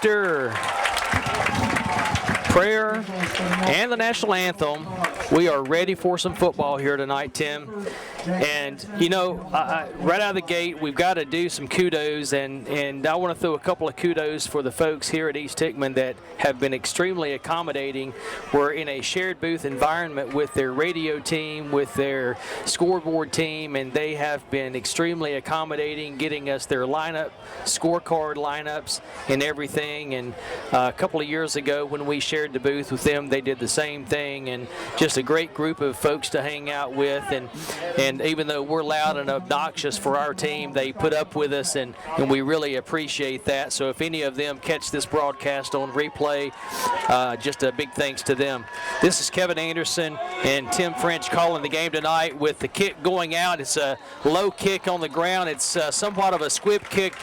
after prayer and the national anthem, we are ready for some football here tonight, Tim. And, you know, right out of the gate, we've got to do some kudos, and I want to throw a couple of kudos for the folks here at East Hickman that have been extremely accommodating. We're in a shared booth environment with their radio team, with their scoreboard team, and they have been extremely accommodating, getting us their lineup, scorecard lineups, and everything. And a couple of years ago when we shared the booth with them, they did the same thing, and just a great group of folks to hang out with. And even though we're loud and obnoxious for our team, they put up with us, and we really appreciate that. So if any of them catch this broadcast on replay, just a big thanks to them. This is Kevin Anderson and Tim French calling the game tonight with the kick going out. It's a low kick on the ground. It's somewhat of a squib kick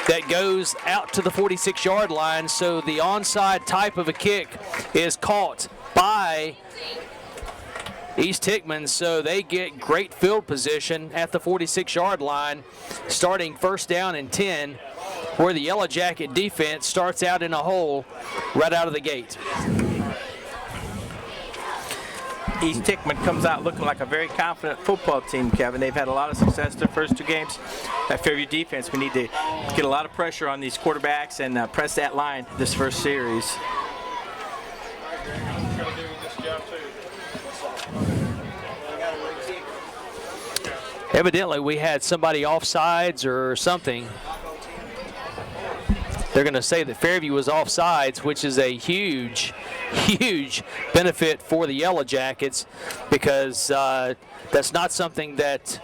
that goes out to the 46-yard line. So the onside type of a kick is caught by East Hickman, so they get great field position at the 46-yard line, starting first down and 10, where the Yellow Jacket defense starts out in a hole right out of the gate. East Hickman comes out looking like a very confident football team, Kevin. They've had a lot of success their first two games. That Fairview defense, we need to get a lot of pressure on these quarterbacks and press that line this first series. Evidently, we had somebody offsides or something. They're going to say that Fairview was offsides, which is a huge, huge benefit for the Yellow Jackets, because that's not something that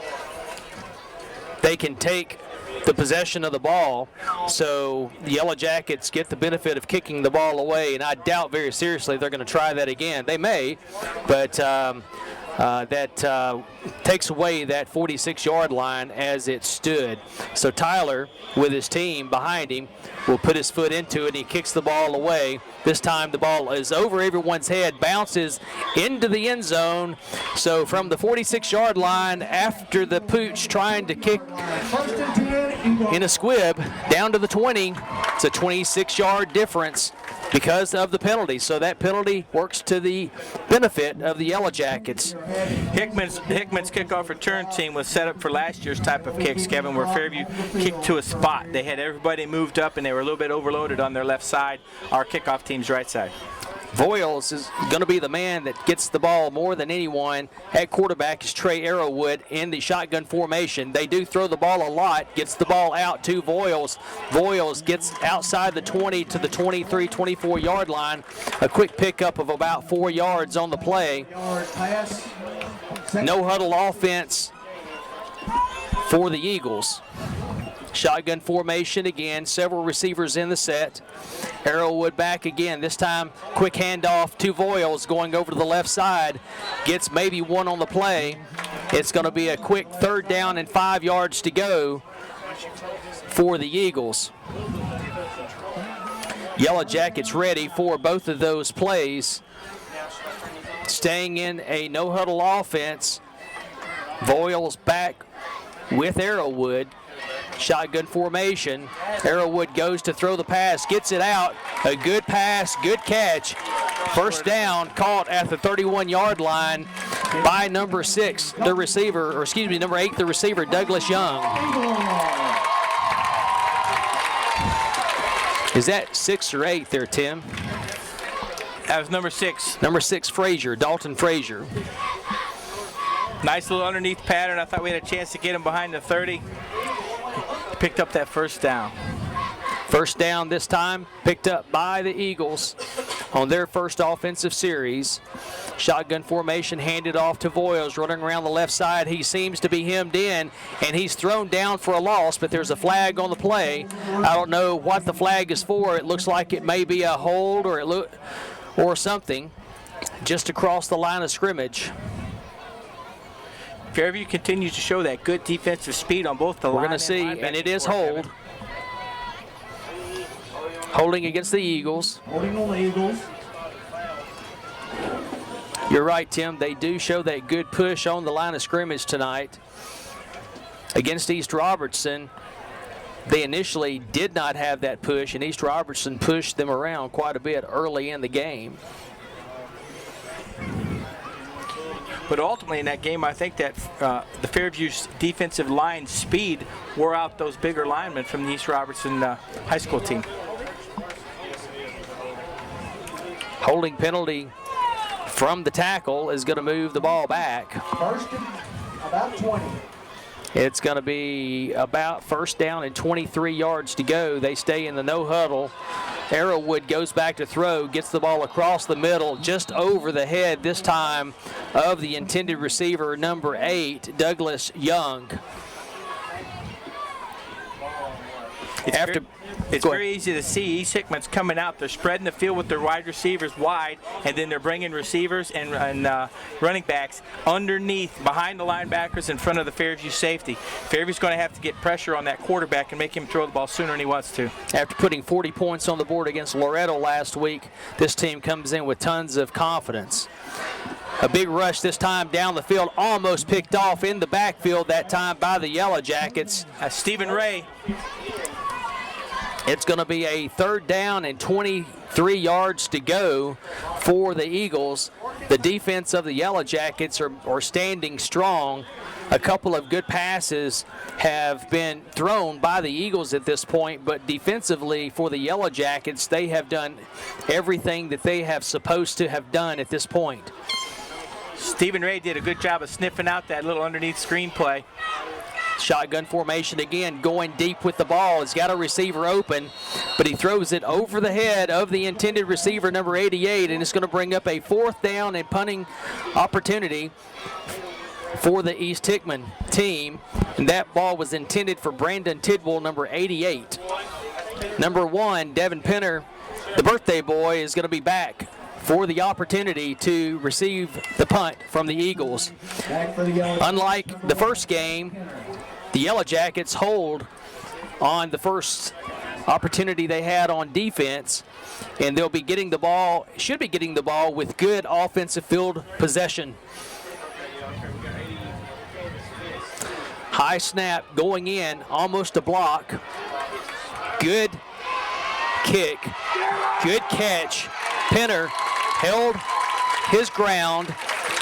they can take the possession of the ball. So the Yellow Jackets get the benefit of kicking the ball away, and I doubt very seriously they're going to try that again. They may, but that takes away that 46-yard line as it stood. So Tyler, with his team behind him, will put his foot into it. He kicks the ball away. This time the ball is over everyone's head, bounces into the end zone. So from the 46-yard line, after the pooch trying to kick in a squib down to the 20, it's a 26-yard difference because of the penalty. So that penalty works to the benefit of the Yellow Jackets. Hickman's kickoff return team was set up for last year's type of kicks, Kevin, where Fairview kicked to a spot. They had everybody moved up, and they were a little bit overloaded on their left side, our kickoff team's right side. Voiles is going to be the man that gets the ball more than anyone. At quarterback is Trey Arrowwood in the shotgun formation. They do throw the ball a lot, gets the ball out to Voiles. Voiles gets outside the 20 to the 23, 24-yard line. A quick pickup of about 4 yards on the play. No huddle offense for the Eagles. Shotgun formation again, several receivers in the set. Arrowwood back again, this time quick handoff to Voiles going over to the left side. Gets maybe one on the play. It's going to be a quick 3rd down and 5 yards to go for the Eagles. Yellow Jackets ready for both of those plays. Staying in a no-huddle offense. Voiles back with Arrowwood. Shotgun formation. Arrowwood goes to throw the pass, gets it out. A good pass, good catch. First down, caught at the 31-yard line by number 6, the receiver, or excuse me, number 8, the receiver, Douglas Young. Is that 6 or 8 there, Tim? That was number 6. Number 6, Frazier, Dalton Frazier. Nice little underneath pattern. I thought we had a chance to get him behind the 30. Picked up that first down. First down this time, picked up by the Eagles on their first offensive series. Shotgun formation handed off to Voiles, running around the left side. He seems to be hemmed in, and he's thrown down for a loss, but there's a flag on the play. I don't know what the flag is for. It looks like it may be a hold or something just across the line of scrimmage. Fairview continues to show that good defensive speed on both the line. We're going to see, and it is hold. Holding against the Eagles. Holding on the Eagles. You're right, Tim. They do show that good push on the line of scrimmage tonight against East Robertson. they initially did not have that push, and East Robertson pushed them around quite a bit early in the game. But ultimately in that game, I think that the Fairview defensive line speed wore out those bigger linemen from the East Robertson high school team. Holding penalty from the tackle is going to move the ball back. First and about 20. It's going to be about first down and 23 yards to go. They stay in the no huddle. Arrowwood goes back to throw, gets the ball across the middle, just over the head this time of the intended receiver, number 8, Douglas Young. It's very easy to see East Hickman's coming out. They're spreading the field with their wide receivers wide, and then they're bringing receivers and running backs underneath, behind the linebackers in front of the Fairview safety. Fairview's going to have to get pressure on that quarterback and make him throw the ball sooner than he wants to. After putting 40 points on the board against Loretto last week, this team comes in with tons of confidence. A big rush this time down the field, almost picked off in the backfield that time by the Yellow Jackets. Stephen Ray. It's going to be a third down and 23 yards to go for the Eagles. The defense of the Yellow Jackets are standing strong. A couple of good passes have been thrown by the Eagles at this point, but defensively for the Yellow Jackets, they have done everything that they have supposed to have done at this point. Stephen Ray did a good job of sniffing out that little underneath screen play. Shotgun formation again, going deep with the ball. He's got a receiver open, but he throws it over the head of the intended receiver, number 88, and it's going to bring up a fourth down and punting opportunity for the East Hickman team. And that ball was intended for Brandon Tidwell, number 88. Number 1, Devin Penner, the birthday boy, is going to be back for the opportunity to receive the punt from the Eagles. Unlike the first game, the Yellow Jackets hold on the first opportunity they had on defense, and they'll be getting the ball, should be getting the ball with good offensive field possession. High snap going in, almost a block. Good kick, good catch. Penner held his ground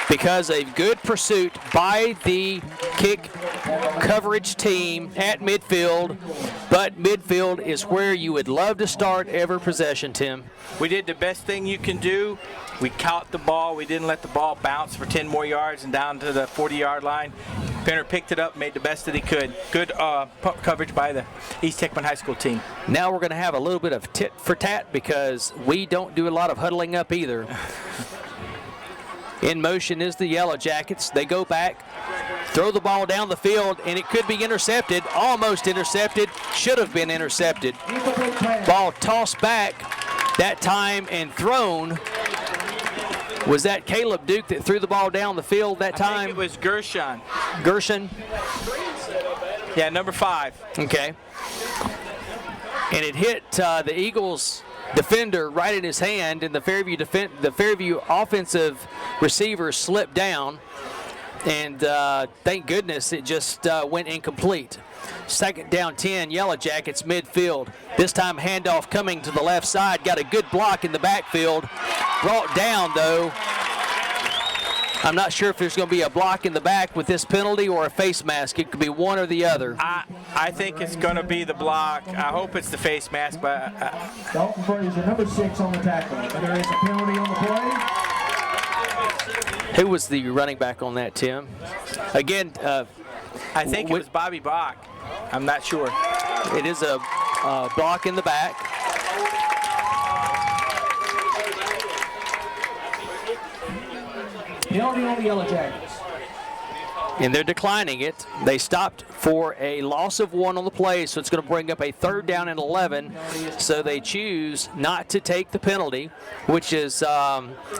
because of good pursuit by the kick coverage team at midfield, but midfield is where you would love to start every possession, Tim. We did the best thing you can do. We caught the ball. We didn't let the ball bounce for 10 more yards and down to the 40-yard line. Penner picked it up, made the best that he could. Good coverage by the East Hickman High School team. Now we're going to have a little bit of tit for tat because we don't do a lot of huddling up either. In motion is the Yellow Jackets. They go back, throw the ball down the field, and it could be intercepted. Almost intercepted. Should have been intercepted. Ball tossed back that time and thrown. Was that Caleb Duke that threw the ball down the field that time? I think it was Gershon. Gershon? Yeah, number 5. Okay. And it hit the Eagles defender right in his hand, and the Fairview offensive receiver slipped down, and thank goodness it just went incomplete. Second down 10, Yellow Jackets midfield. This time handoff coming to the left side. Got a good block in the backfield. Brought down though. I'm not sure if there's going to be a block in the back with this penalty or a face mask. It could be one or the other. I think it's going to be the block. I hope it's the face mask, but Dalton Frazier, number 6 on the tackle. There is a penalty on the play. Who was the running back on that, Tim? Again, I think it was Bobby Bach. I'm not sure. It is a block in the back. Penalty on the Yellow Jackets. And they're declining it. They stopped for a loss of 1 on the play, so it's going to bring up a third down and 11. So they choose not to take the penalty, which is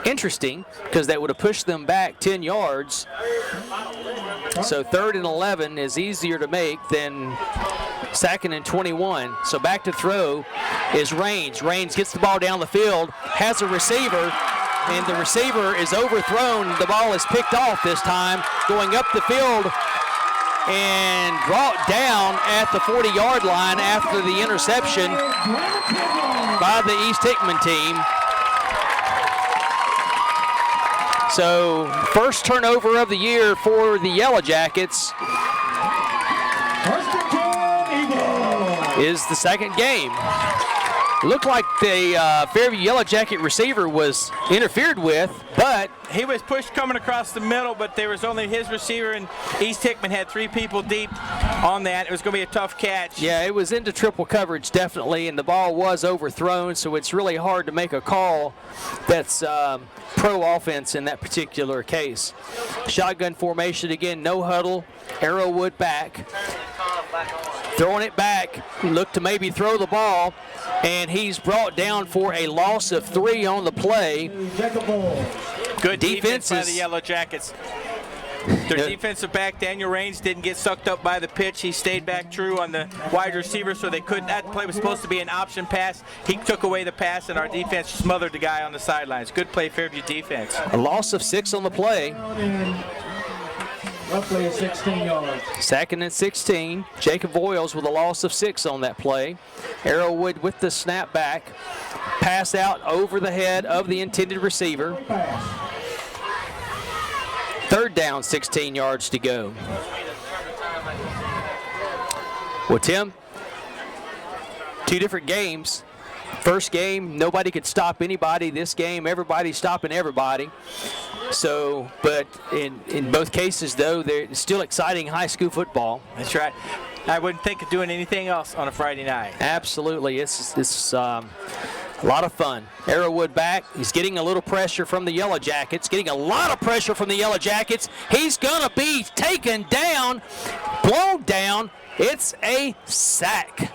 interesting because that would have pushed them back 10 yards. So third and 11 is easier to make than second and 21. So back to throw is Raines. Raines gets the ball down the field, has a receiver, and the receiver is overthrown. The ball is picked off this time. Going up the field and brought down at the 40-yard line after the interception by the East Hickman team. So first turnover of the year for the Yellow Jackets is the second game. Looked like the Fairview Yellow Jacket receiver was interfered with, but he was pushed coming across the middle, but there was only his receiver, and East Hickman had 3 people deep on that. It was going to be a tough catch. Yeah, it was into triple coverage, definitely, and the ball was overthrown, so it's really hard to make a call that's pro offense in that particular case. Shotgun formation again, no huddle, Arrowwood back. Throwing it back, look to maybe throw the ball, and he's brought down for a loss of 3 on the play. Good defense by the Yellow Jackets. Their defensive back, Daniel Raines, didn't get sucked up by the pitch. He stayed back true on the wide receiver, so they couldn't. That play was supposed to be an option pass. He took away the pass, and our defense smothered the guy on the sidelines. Good play, Fairview defense. A loss of 6 on the play. Roughly 16 yards. Second and 16. Jacob Voiles with a loss of 6 on that play. Arrowwood with the snap back. Pass out over the head of the intended receiver. Third down, 16 yards to go. Well, Tim, 2 different games. First game, nobody could stop anybody. This game, everybody's stopping everybody. So, but in both cases, though, they're still exciting high school football. That's right. I wouldn't think of doing anything else on a Friday night. Absolutely. It's a lot of fun. Arrowwood back. He's getting a little pressure from the Yellow Jackets. Getting a lot of pressure from the Yellow Jackets. He's going to be taken down, blown down. It's a sack.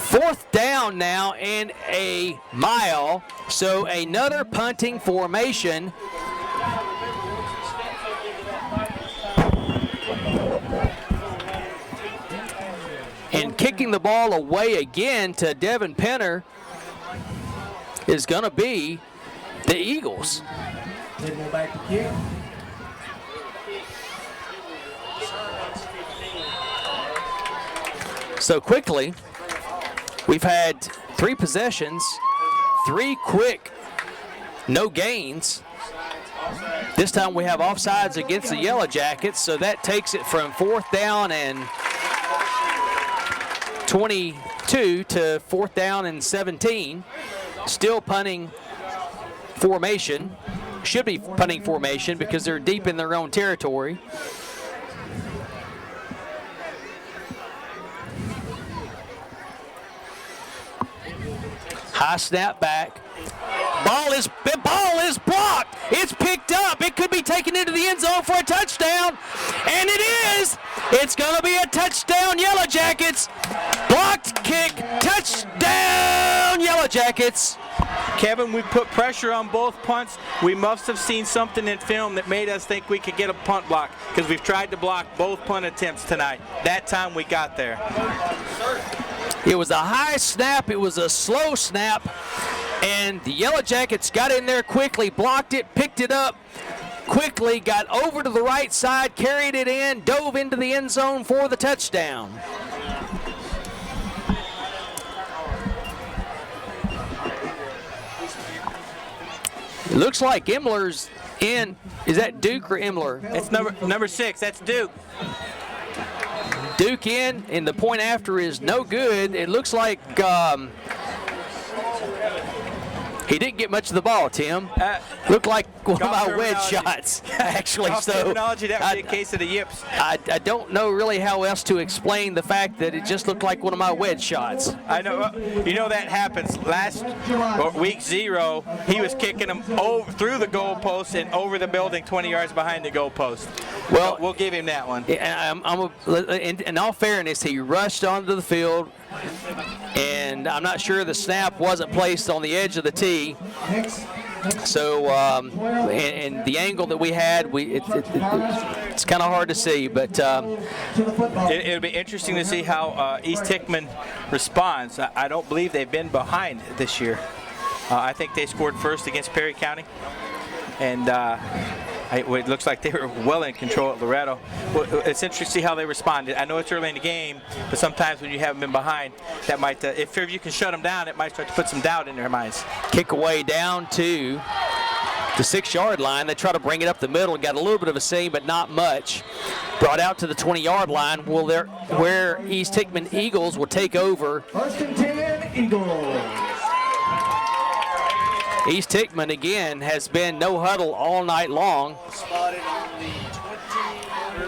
4th down now and a mile. So another punting formation. And kicking the ball away again to Devin Penner is going to be the Eagles. Back to kick. So quickly, we've had 3 possessions, 3 quick, no gains. This time we have offsides against the Yellow Jackets, so that takes it from 4th down and 22 to 4th down and 17. Still punting formation. Should be punting formation because they're deep in their own territory. High snap back. Ball is blocked. It's picked up. It could be taken into the end zone for a touchdown. And it is. It's going to be a touchdown, Yellow Jackets. Blocked kick. Touchdown, Yellow Jackets. Kevin, we put pressure on both punts. We must have seen something in film that made us think we could get a punt block because we've tried to block both punt attempts tonight. That time we got there. It was a high snap. It was a slow snap. And the Yellow Jackets got in there quickly, blocked it, picked it up quickly, got over to the right side, carried it in, dove into the end zone for the touchdown. It looks like Imler's in. Is that Duke or Imler? It's number 6. That's Duke. Duke in, and the point after is no good. It looks like he didn't get much of the ball, Tim. Looked like one of my wedge shots, actually. So terminology, that would be a case of the yips. I don't know really how else to explain the fact that it just looked like one of my wedge shots. I know. You know that happens. Week 0, he was kicking them through the goalpost and over the building 20 yards behind the goalpost. Well, we'll give him that one. In all fairness, he rushed onto the field, and I'm not sure the snap wasn't placed on the edge of the tee. So, and the angle that we had, it's kind of hard to see, but it'll be interesting to see how East Hickman responds. I don't believe they've been behind this year. I think they scored first against Perry County, and It looks like they were well in control at Loretto. Well, it's interesting to see how they responded. I know it's early in the game, but sometimes when you haven't been behind, that might, if Fairview can shut them down, it might start to put some doubt in their minds. Kick away down to the 6-yard line. They try to bring it up the middle and got a little bit of a seam, but not much. Brought out to the 20-yard line where East Hickman Eagles will take over. 1st and 10, Eagles. East Hickman, again, has been no huddle all night long.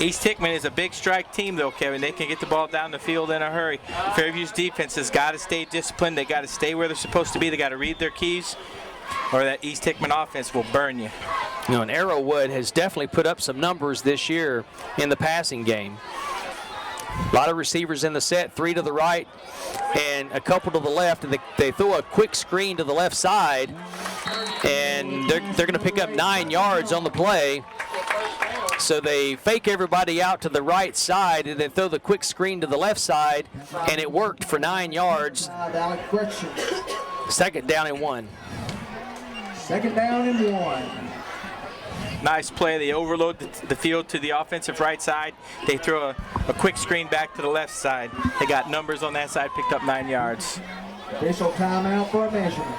East Hickman is a big strike team, though, Kevin. They can get the ball down the field in a hurry. Fairview's defense has got to stay disciplined. They got to stay where they're supposed to be. They got to read their keys, or that East Hickman offense will burn you. You know, and Arrowwood has definitely put up some numbers this year in the passing game. A lot of receivers in the set, 3 to the right and a couple to the left, and they throw a quick screen to the left side, and they're going to pick up 9 yards on the play. So they fake everybody out to the right side, and they throw the quick screen to the left side, and it worked for 9 yards. 2nd down and 1. 2nd down and 1. Nice play. They overload the field to the offensive right side. They throw a quick screen back to the left side. They got numbers on that side, picked up 9 yards. Official timeout for a measurement.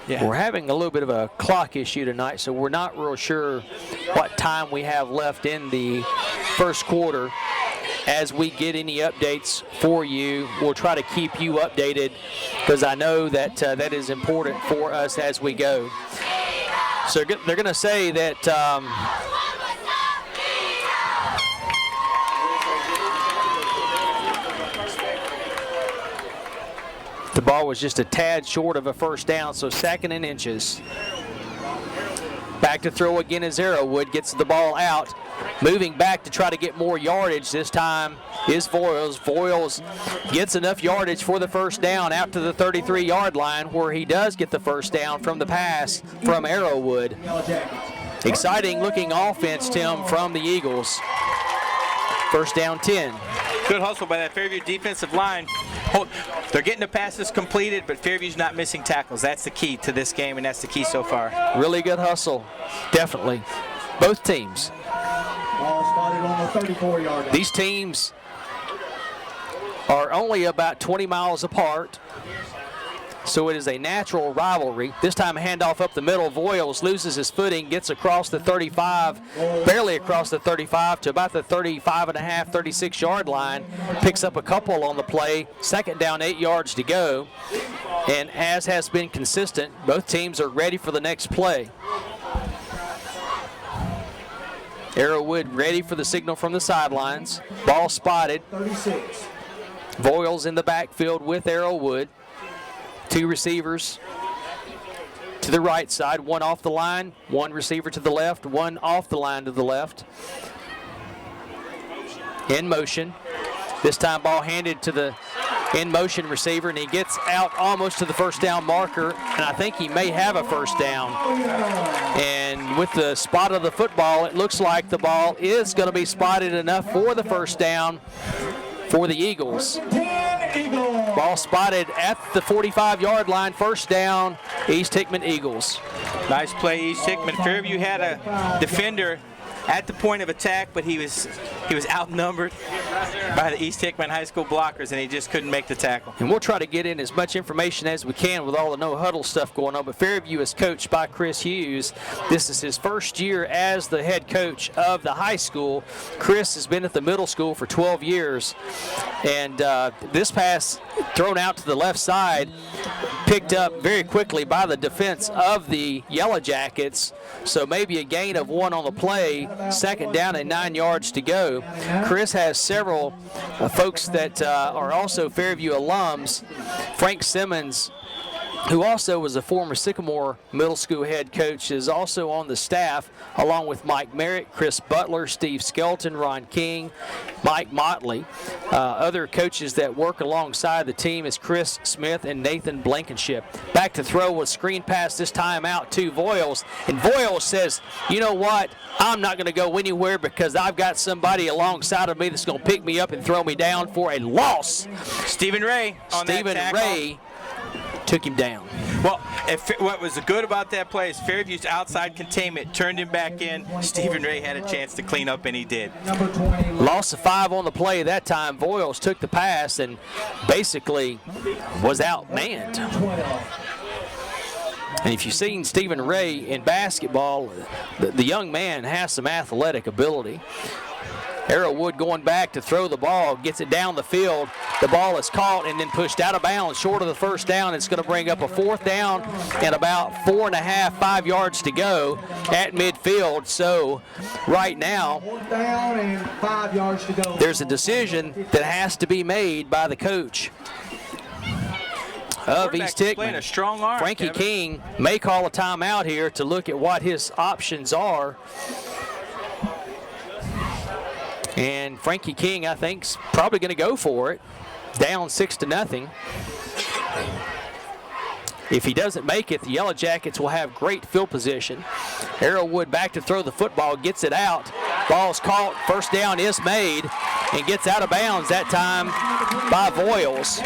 Yeah. We're having a little bit of a clock issue tonight, so we're not real sure what time we have left in the first quarter. As we get any updates for you, we'll try to keep you updated, because I know that that is important for us as we go. So they're going to say that the ball was just a tad short of a 1st down, so 2nd and inches. Back to throw again as Arrowwood gets the ball out. Moving back to try to get more yardage this time is Voiles. Voiles gets enough yardage for the 1st down out to the 33-yard line, where he does get the 1st down from the pass from Arrowwood. Exciting looking offense, Tim, from the Eagles. 1st down 10. Good hustle by that Fairview defensive line. They're getting the passes completed, but Fairview's not missing tackles. That's the key to this game, and that's the key so far. Really good hustle, definitely. Both teams. Ball spotted on the 34-yard line. These teams are only about 20 miles apart, so it is a natural rivalry. This time a handoff up the middle. Voiles loses his footing, gets across the 35, barely across the 35 to about the 35.5, 36-yard line. Picks up a couple on the play. 2nd down, 8 yards to go. And as has been consistent, both teams are ready for the next play. Arrowwood ready for the signal from the sidelines. Ball spotted. 36. Voiles in the backfield with Arrowwood. 2 receivers to the right side, 1 off the line, 1 receiver to the left, 1 off the line to the left. In motion. This time ball handed to the in motion receiver, and he gets out almost to the 1st down marker, and I think he may have a 1st down. And with the spot of the football, it looks like the ball is going to be spotted enough for the 1st down for the Eagles. Ball spotted at the 45-yard line. 1st down, East Hickman Eagles. Nice play, East Hickman. Fairview had a defender at the point of attack, but he was outnumbered by the East Hickman High School blockers, and he just couldn't make the tackle. And we'll try to get in as much information as we can with all the no-huddle stuff going on, but Fairview is coached by Chris Hughes. This is his 1st year as the head coach of the high school. Chris has been at the middle school for 12 years, and this pass thrown out to the left side, picked up very quickly by the defense of the Yellow Jackets, so maybe a gain of 1 on the play. 2nd down and 9 yards to go. Chris has several folks that are also Fairview alums. Frank Simmons, who also was a former Sycamore Middle School head coach, is also on the staff, along with Mike Merritt, Chris Butler, Steve Skelton, Ron King, Mike Motley. Other coaches that work alongside the team is Chris Smith and Nathan Blankenship. Back to throw with screen pass, this time out to Voiles. And Voiles says, you know what, I'm not going to go anywhere because I've got somebody alongside of me that's going to pick me up and throw me down for a loss. Stephen Ray on that tackle. Ray took him down. Well, what was good about that play is Fairview's outside containment turned him back in. Stephen Ray had a chance to clean up, and he did. Loss of 5 on the play that time. Voiles took the pass and basically was outmanned. And if you've seen Stephen Ray in basketball, the young man has some athletic ability. Arrowwood going back to throw the ball, gets it down the field. The ball is caught and then pushed out of bounds short of the first down. It's going to bring up a 4th down and about 4.5, 5 yards to go at midfield. So right now, 4th down and 5 yards to go. There's a decision that has to be made by the coach of East Hickman. A strong arm, Frankie Kevin. King may call a timeout here to look at what his options are. And Frankie King, I think, is probably going to go for it. Down 6-0. If he doesn't make it, the Yellow Jackets will have great field position. Arrowwood back to throw the football, gets it out. Ball's caught, first down is made, and gets out of bounds that time by Voiles.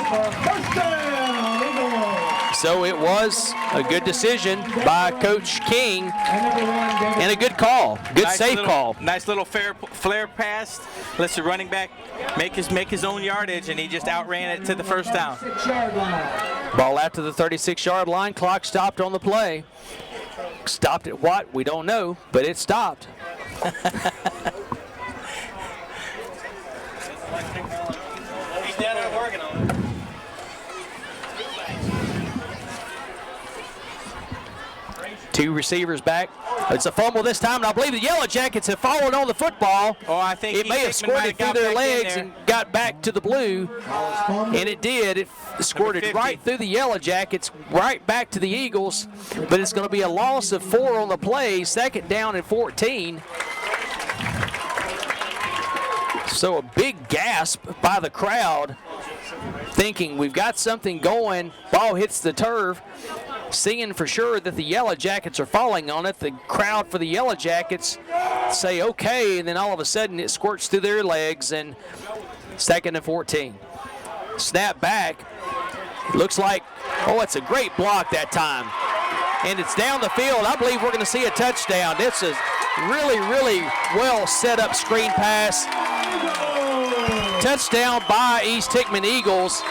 First down, Eagles. So it was a good decision by Coach King and a good call, good safe call. Nice little flare pass. Lets the running back make his own yardage, and he just outran it to the first down. 6-yard line. Ball out to the 36-yard line. Clock stopped on the play. Stopped at what? We don't know, but it stopped. He's down there working on it. Two receivers back. It's a fumble this time, and I believe the Yellow Jackets have fallen on the football. Oh, I think it may have squirted through their legs and got back to the blue, and it did. It squirted right through the Yellow Jackets, right back to the Eagles, but it's going to be a loss of 4 on the play, 2nd down and 14. So a big gasp by the crowd, thinking we've got something going. Ball hits the turf. Seeing for sure that the Yellow Jackets are falling on it. The crowd for the Yellow Jackets say okay, and then all of a sudden it squirts through their legs, and 2nd and 14. Snap back. Looks like, oh, it's a great block that time. And it's down the field. I believe we're going to see a touchdown. It's a really, really well set up screen pass. Touchdown by East Hickman Eagles.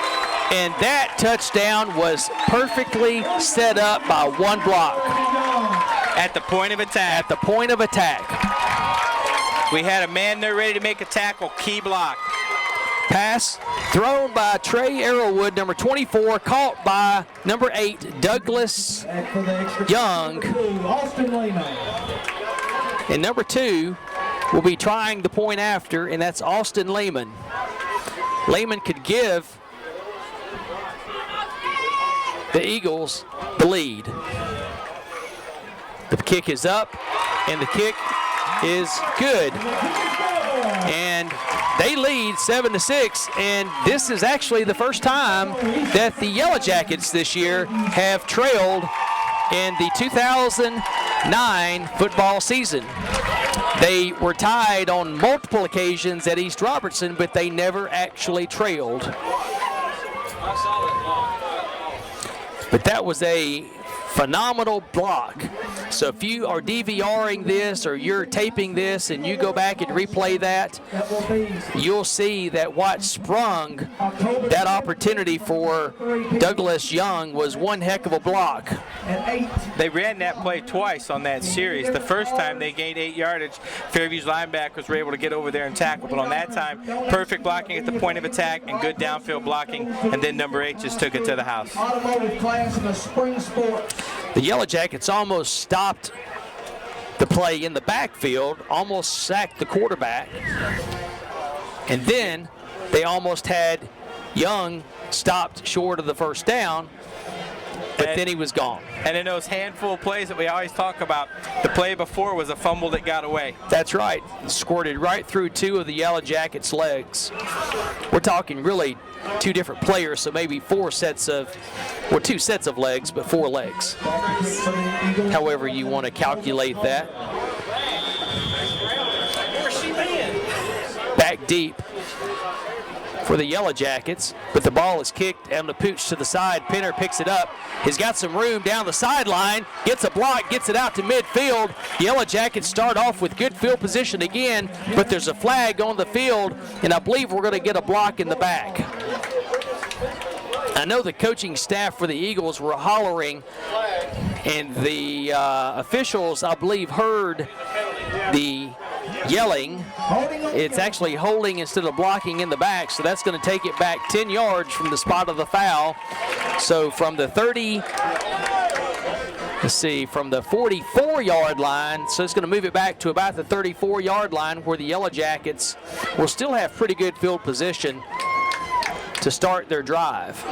And that touchdown was perfectly set up by one block. At the point of attack. At the point of attack. We had a man there ready to make a tackle. Key block. Pass thrown by Trey Arrowwood, number 24, caught by number 8, Douglas Young. Austin Lehman. And number 2 will be trying the point after, and that's Austin Lehman. Lehman could give the Eagles the lead. The kick is up, and the kick is good. And they lead 7-6, and this is actually the first time that the Yellow Jackets this year have trailed in the 2009 football season. They were tied on multiple occasions at East Robertson, but they never actually trailed. But that was a phenomenal block. So if you are DVRing this or you're taping this and you go back and replay that, you'll see that what sprung that opportunity for Douglas Young was one heck of a block. They ran that play twice on that series. The first time they gained 8 yardage. Fairview's linebackers were able to get over there and tackle, but on that time, perfect blocking at the point of attack and good downfield blocking, and then number 8 just took it to the house. Automotive class in the spring sport. The Yellow Jackets almost stopped the play in the backfield, almost sacked the quarterback, and then they almost had Young stopped short of the first down, but then he was gone. And in those handful of plays that we always talk about, the play before was a fumble that got away. That's right. Squirted right through 2 of the Yellow Jackets' legs. We're talking really 2 different players, so maybe 2 sets of legs, but 4 legs. However you want to calculate that. Back deep for the Yellow Jackets, but the ball is kicked on the pooch to the side. Penner picks it up. He's got some room down the sideline, gets a block, gets it out to midfield. The Yellow Jackets start off with good field position again, but there's a flag on the field, and I believe we're going to get a block in the back. I know the coaching staff for the Eagles were hollering, and the officials, I believe, heard the yelling. It's actually holding instead of blocking in the back, so that's going to take it back 10 yards from the spot of the foul. So from the 44-yard line, so it's going to move it back to about the 34-yard line, where the Yellow Jackets will still have pretty good field position to start their drive.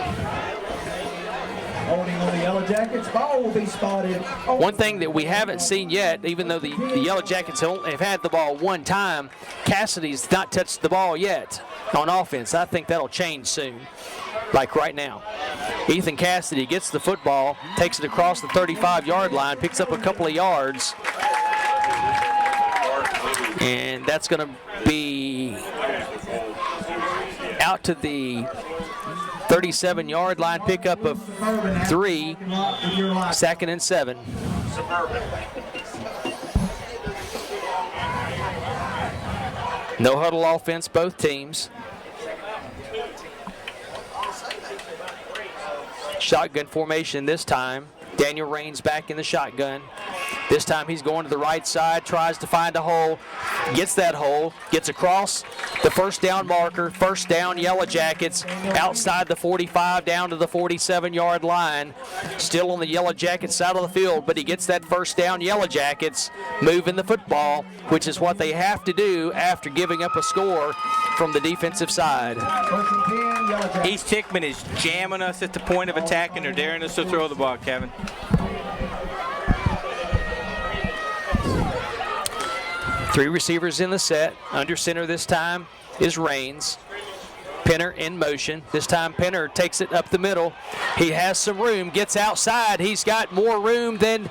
Holding on the Yellow Jackets, ball will be spotted. One thing that we haven't seen yet, even though the Yellow Jackets have had the ball one time, Cassidy's not touched the ball yet on offense. I think that'll change soon, like right now. Ethan Cassidy gets the football, takes it across the 35-yard line, picks up a couple of yards, and that's going to be out to the 37-yard line, pickup of 3, 2nd and 7. No huddle offense, both teams. Shotgun formation this time. Daniel Raines back in the shotgun. This time he's going to the right side, tries to find a hole, gets that hole, gets across the first down marker, first down Yellow Jackets, outside the 45 down to the 47-yard line. Still on the Yellow Jackets side of the field, but he gets that first down Yellow Jackets, moving the football, which is what they have to do after giving up a score from the defensive side. East Hickman is jamming us at the point of attack, and they're daring us to throw the ball, Kevin. Three receivers in the set. Under center this time is Raines. Penner in motion. This time Penner takes it up the middle. He has some room, gets outside. He's got more room than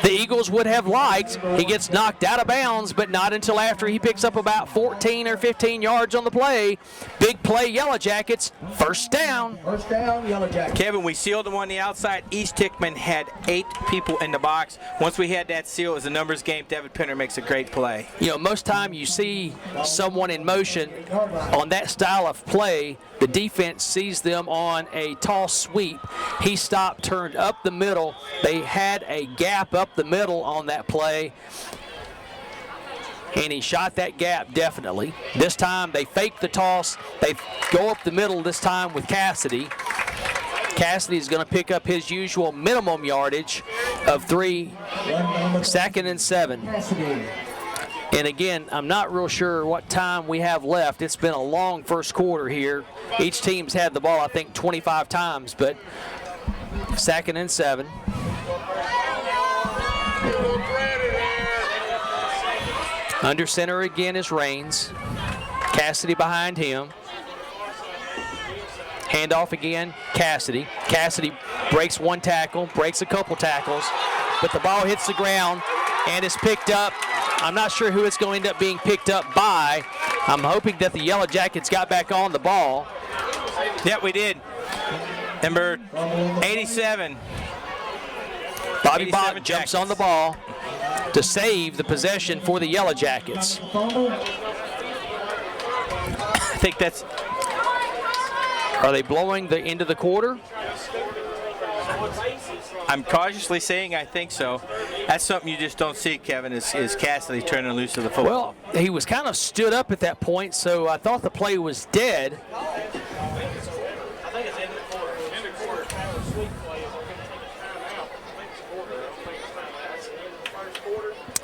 the Eagles would have liked. He gets knocked out of bounds, but not until after he picks up about 14 or 15 yards on the play. Big play, Yellow Jackets. First down. First down, Yellow Jackets. Kevin, we sealed them on the outside. East Hickman had 8 people in the box. Once we had that seal, it was a numbers game. David Penner makes a great play. You know, most time you see someone in motion on that style of play, the defense sees them on a toss sweep. He stopped, turned up the middle. They had a gap up the middle on that play, and he shot that gap definitely. This time they fake the toss. They go up the middle this time with Cassidy. Cassidy is going to pick up his usual minimum yardage of 3, 2nd and 7. And again, I'm not real sure what time we have left. It's been a long first quarter here. Each team's had the ball, I think, 25 times, but 2nd and 7. Under center again is Raines. Cassidy behind him. Handoff again, Cassidy. Cassidy breaks one tackle, breaks a couple tackles, but the ball hits the ground and is picked up. I'm not sure who it's going to end up being picked up by. I'm hoping that the Yellow Jackets got back on the ball. Yeah, we did. Number 87. Bobby Bott jumps on the ball to save the possession for the Yellow Jackets. I think that's... Are they blowing the end of the quarter? I'm cautiously saying I think so. That's something you just don't see, Kevin, is Cassidy turning loose of the football. Well, he was kind of stood up at that point, so I thought the play was dead.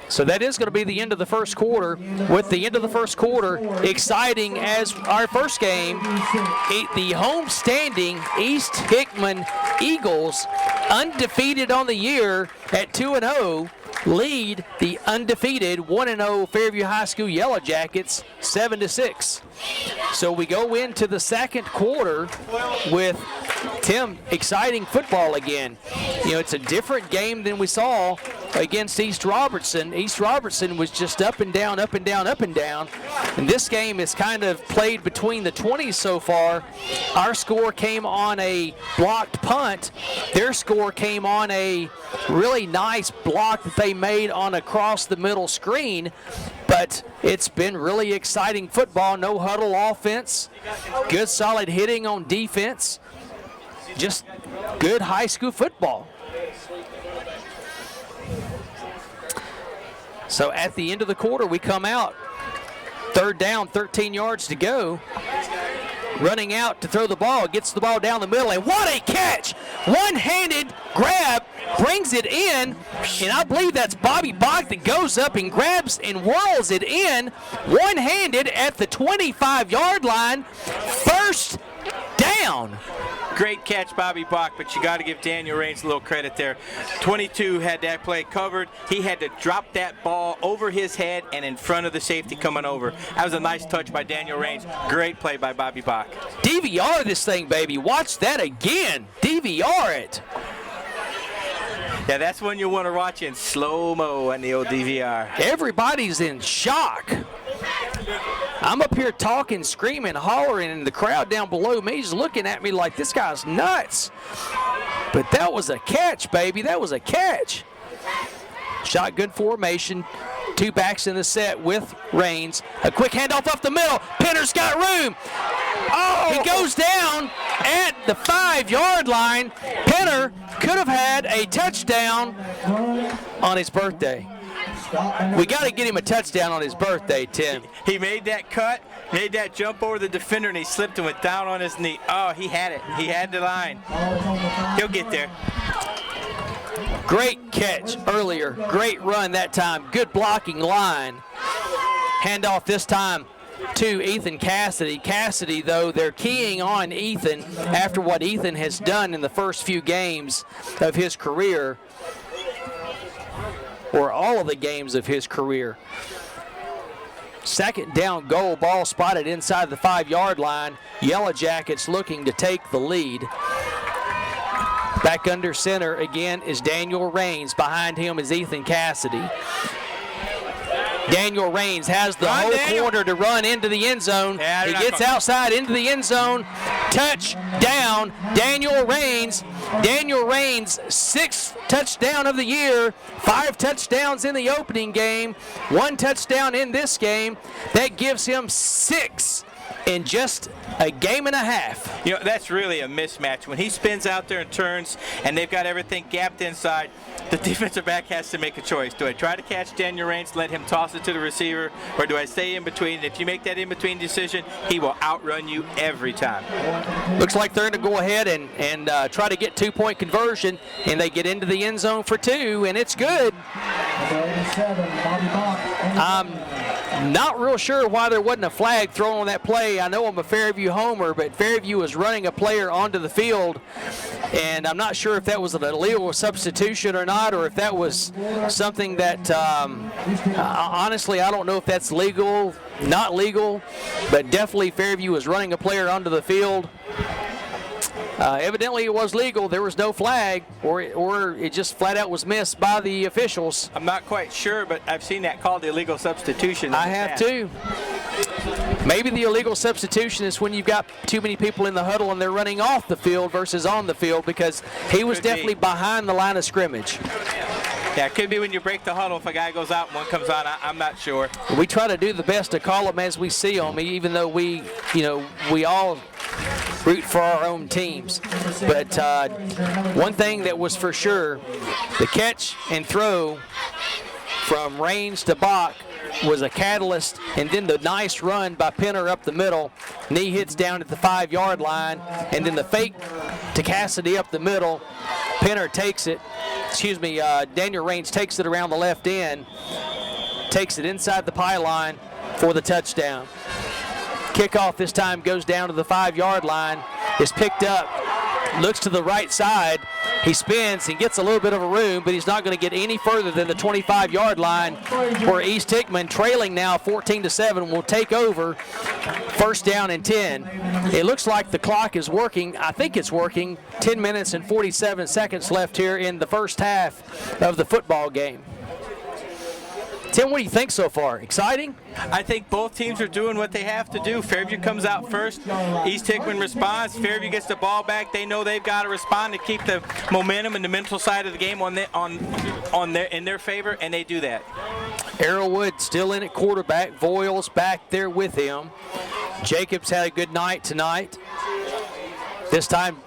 So that is going to be the end of the first quarter. With the end of the first quarter, exciting as our first game, the home-standing East Hickman Eagles, undefeated on the year at 2-0, lead the undefeated 1-0 Fairview High School Yellow Jackets 7-6. So we go into the second quarter with, Tim, exciting football again. You know, it's a different game than we saw against East Robertson. East Robertson was just up and down, up and down, up and down. And this game is kind of played between the 20s so far. Our score came on a blocked punt. Their score came on a really nice block that they made on across the middle screen. But it's been really exciting football. No huddle offense. Good solid hitting on defense. Just good high school football. So at the end of the quarter, we come out. 3rd down, 13 yards to go. Running out to throw the ball, gets the ball down the middle, and what a catch! One-handed grab, brings it in, and I believe that's Bobby Bach that goes up and grabs and whirls it in, one-handed at the 25-yard line. 1st down. Great catch, Bobby Bach, but you got to give Daniel Raines a little credit there. 22 had that play covered. He had to drop that ball over his head and in front of the safety coming over. That was a nice touch by Daniel Raines. Great play by Bobby Bach. DVR this thing, baby. Watch that again. DVR it. Yeah, that's when you want to watch in slow-mo on the old DVR. Everybody's in shock. I'm up here talking, screaming, hollering, and the crowd down below me is looking at me like this guy's nuts. But that was a catch, baby. That was a catch. Shotgun formation. 2 backs in the set with Raines. A quick handoff up the middle. Penner's got room. Oh! He goes down at the 5-yard line. Penner could have had a touchdown on his birthday. We got to get him a touchdown on his birthday, Tim. He made that cut, made that jump over the defender, and he slipped and went down on his knee. Oh, he had it. He had the line. He'll get there. Great catch earlier. Great run that time. Good blocking line. Handoff this time to Ethan Cassidy. Cassidy, though, they're keying on Ethan after what Ethan has done in the first few games of his career, or all of the games of his career. 2nd down goal, ball spotted inside the 5-yard line. Yellow Jackets looking to take the lead. Back under center again is Daniel Raines. Behind him is Ethan Cassidy. Daniel Raines has the whole corner to run into the end zone. Yeah, he gets outside into the end zone. Touchdown, Daniel Raines. Daniel Raines, 6th touchdown of the year. 5 touchdowns in the opening game. 1 touchdown in this game. That gives him 6 in just a game and a half. You know, that's really a mismatch. When he spins out there and turns and they've got everything gapped inside, the defensive back has to make a choice. Do I try to catch Daniel Raines, let him toss it to the receiver, or do I stay in between? If you make that in-between decision, he will outrun you every time. Looks like they're going to go ahead and try to get 2-point conversion, and they get into the end zone for 2, and it's good. Not real sure why there wasn't a flag thrown on that play. I know I'm a Fairview homer, but Fairview was running a player onto the field, and I'm not sure if that was an illegal substitution or not, or if that was something that, honestly, I don't know if that's legal, not legal, but definitely Fairview was running a player onto the field. Evidently it was legal. There was no flag, or it just flat out was missed by the officials. I'm not quite sure, but I've seen that called illegal substitution. I have too. Maybe the illegal substitution is when you've got too many people in the huddle and they're running off the field versus on the field, because he was definitely behind the line of scrimmage. Yeah, it could be when you break the huddle if a guy goes out and one comes on. I'm not sure. We try to do the best to call them as we see them, even though we all root for our own teams. But one thing that was for sure, the catch and throw from Raines to Bach was a catalyst, and then the nice run by Penner up the middle. Knee hits down at the 5-yard line, and then the fake to Cassidy up the middle. Penner takes it. Daniel Raines takes it around the left end, takes it inside the pylon for the touchdown. Kickoff this time goes down to the 5-yard line, is picked up looks to the right side. He spins and gets a little bit of a room, but he's not going to get any further than the 25-yard line, where East Hickman, trailing now 14-7, will take over. First down and 10. It looks like the clock is working. I think it's working. 10 minutes and 47 seconds left here in the first half of the football game. Tim, what do you think so far? Exciting? I think both teams are doing what they have to do. Fairview comes out first. East Hickman responds. Fairview gets the ball back. They know they've got to respond to keep the momentum and the mental side of the game in their favor, and they do that. Arrowwood still in at quarterback. Voiles back there with him. Jacobs had a good night tonight. This time,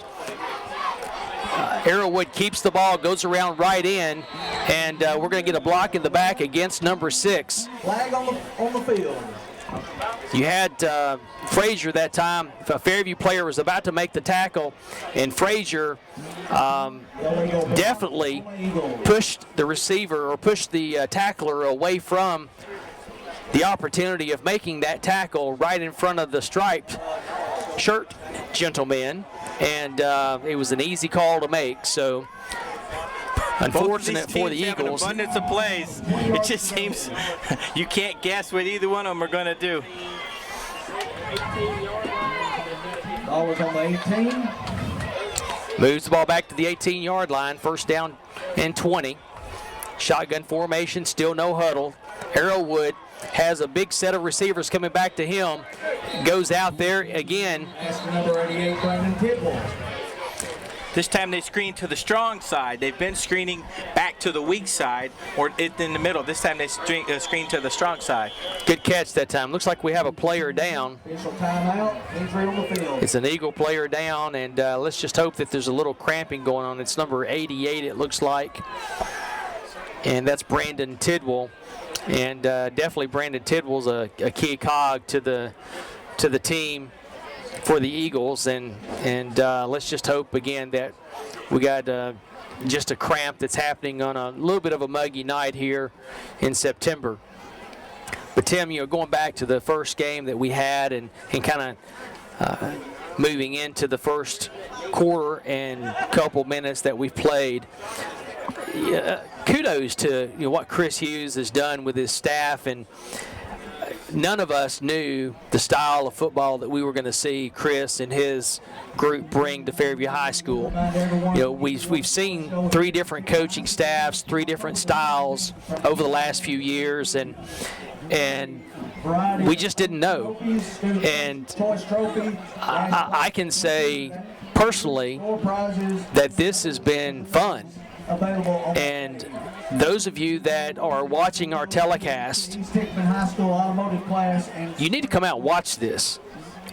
Arrowwood keeps the ball, goes around right in, and we're going to get a block in the back against number 6. Flag on the field. You had Frazier that time. A Fairview player was about to make the tackle, and Frazier definitely pushed the receiver or pushed the tackler away from the opportunity of making that tackle right in front of the striped shirt gentleman, and it was an easy call to make. So unfortunate for the Eagles. Have an abundance of plays. It just seems you can't guess what either one of them are going to do. Ball was on the 18. Moves the ball back to the 18-yard line. First down and 20. Shotgun formation, still no huddle. Arrowwood has a big set of receivers coming back to him. Goes out there again. That's the number 88, Brandon Tidwell. This time they screen to the strong side. They've been screening back to the weak side or in the middle. This time they screen to the strong side. Good catch that time. Looks like we have a player down. Official timeout. Injury on the field. It's an Eagle player down, and let's just hope that there's a little cramping going on. It's number 88, it looks like. And that's Brandon Tidwell. And definitely Brandon Tidwell's a key cog to the team for the Eagles, and let's just hope again that we got just a cramp that's happening on a little bit of a muggy night here in September. But Tim, going back to the first game that we had and kind of moving into the first quarter and couple minutes that we've played, kudos to what Chris Hughes has done with his staff, and none of us knew the style of football that we were going to see Chris and his group bring to Fairview High School. We've seen 3 different coaching staffs, 3 different styles over the last few years, and we just didn't know. And I can say personally that this has been fun. And those of you that are watching our telecast, East Hickman High School automotive class, and you need to come out and watch this.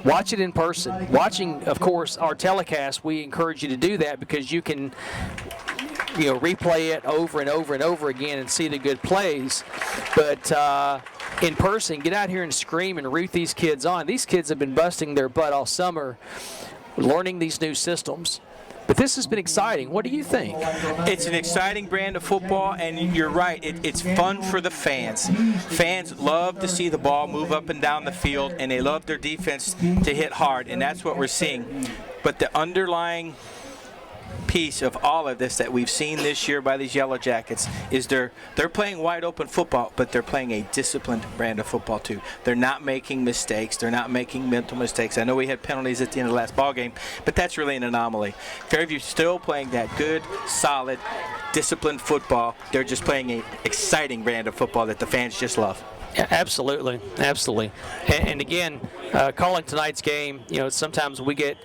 Watch it in person. Watching, of course, our telecast, we encourage you to do that because you can replay it over and over and over again and see the good plays. But in person, get out here and scream and root these kids on. These kids have been busting their butt all summer learning these new systems. But this has been exciting. What do you think? It's an exciting brand of football, and you're right. It's fun for the fans. Fans love to see the ball move up and down the field, and they love their defense to hit hard, and that's what we're seeing. But the underlying piece of all of this that we've seen this year by these Yellow Jackets is they're playing wide open football, but they're playing a disciplined brand of football too. They're not making mistakes. They're not making mental mistakes. I know we had penalties at the end of the last ball game, but that's really an anomaly. Fairview's still playing that good, solid, disciplined football. They're just playing an exciting brand of football that the fans just love. Yeah, absolutely, absolutely. And again, calling tonight's game, sometimes we get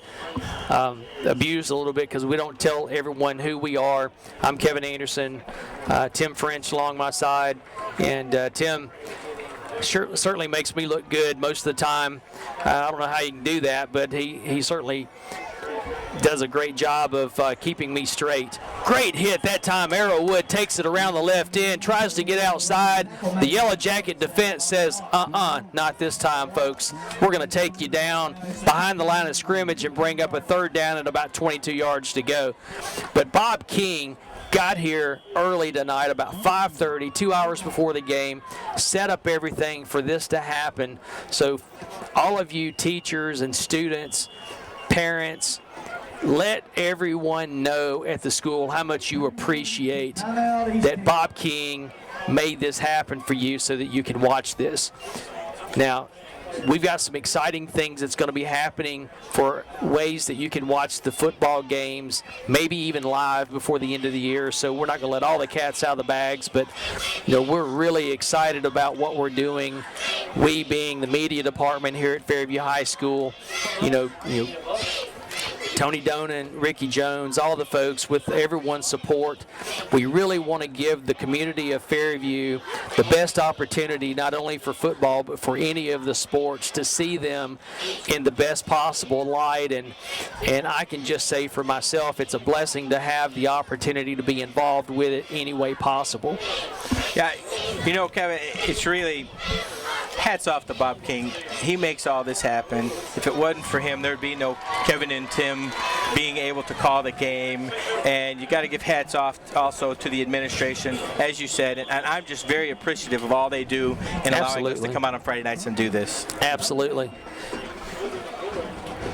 abused a little bit because we don't tell everyone who we are. I'm Kevin Anderson, Tim French along my side, and Tim certainly makes me look good most of the time. I don't know how you can do that, but he certainly does a great job of keeping me straight. Great hit that time. Arrowwood takes it around the left end, tries to get outside. The Yellow Jacket defense says, not this time, folks. We're going to take you down behind the line of scrimmage and bring up a third down at about 22 yards to go. But Bob King got here early tonight, about 5:30, 2 hours before the game, set up everything for this to happen. So all of you teachers and students, parents, let everyone know at the school how much you appreciate that Bob King made this happen for you so that you can watch this. Now, we've got some exciting things that's going to be happening for ways that you can watch the football games, maybe even live before the end of the year. So we're not going to let all the cats out of the bags, but we're really excited about what we're doing. We being the media department here at Fairview High School, Tony Donan, Ricky Jones, all the folks, with everyone's support, we really want to give the community of Fairview the best opportunity, not only for football, but for any of the sports, to see them in the best possible light. And I can just say for myself, it's a blessing to have the opportunity to be involved with it any way possible. Yeah, Kevin, it's really hats off to Bob King. He makes all this happen. If it wasn't for him, there'd be no Kevin and Tim being able to call the game. And you got to give hats off also to the administration, as you said. And I'm just very appreciative of all they do in allowing us to come out on Friday nights and do this. Absolutely.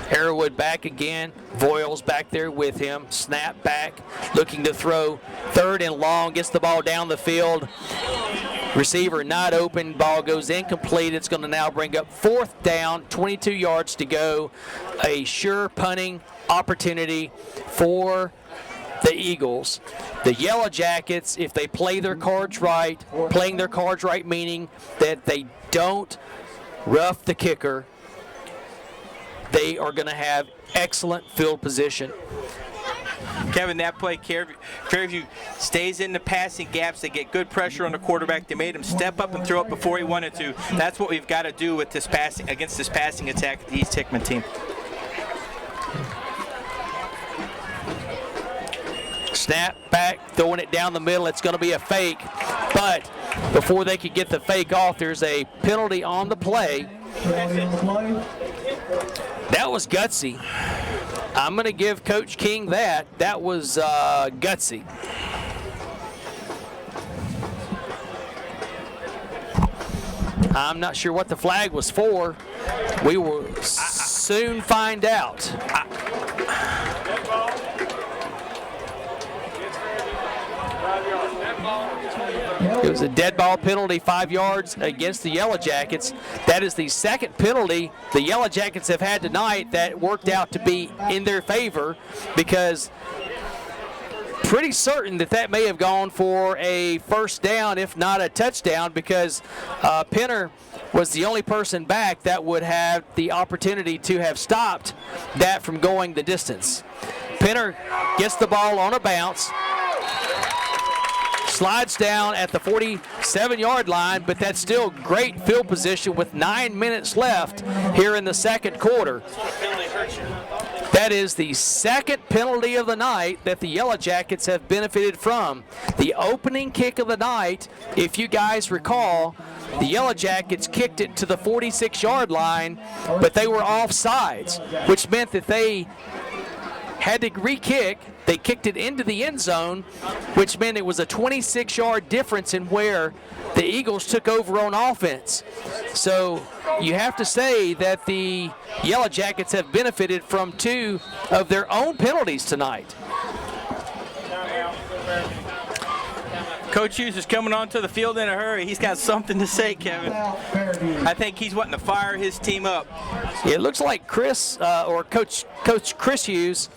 Arrowwood back again. Voiles back there with him. Snap back, looking to throw. 3rd and long, gets the ball down the field. Receiver not open, ball goes incomplete. It's going to now bring up 4th down, 22 yards to go. A sure punting opportunity for the Eagles. The Yellow Jackets, if they play their cards right, playing their cards right meaning that they don't rough the kicker, they are going to have excellent field position. Kevin, that play, Fairview stays in the passing gaps. They get good pressure on the quarterback. They made him step up and throw it before he wanted to. That's what we've got to do with this passing, against this passing attack of the East Hickman team. Snap back, throwing it down the middle. It's going to be a fake, but before they could get the fake off, there's a penalty on the play. That was gutsy. I'm going to give Coach King that. That was gutsy. I'm not sure what the flag was for. We will soon find out. It was a dead ball penalty, 5 yards against the Yellow Jackets. That is the second penalty the Yellow Jackets have had tonight that worked out to be in their favor, because pretty certain that may have gone for a first down, if not a touchdown, because Penner was the only person back that would have the opportunity to have stopped that from going the distance. Penner gets the ball on a bounce, slides down at the 47-yard line, but that's still great field position with 9 minutes left here in the second quarter. That is the second penalty of the night that the Yellow Jackets have benefited from. The opening kick of the night, if you guys recall, the Yellow Jackets kicked it to the 46-yard line, but they were offsides, which meant that they had to re-kick. They kicked it into the end zone, which meant it was a 26-yard difference in where the Eagles took over on offense. So you have to say that the Yellow Jackets have benefited from 2 of their own penalties tonight. Coach Hughes is coming onto the field in a hurry. He's got something to say, Kevin. I think he's wanting to fire his team up. It looks like Chris, or Coach Chris Hughes,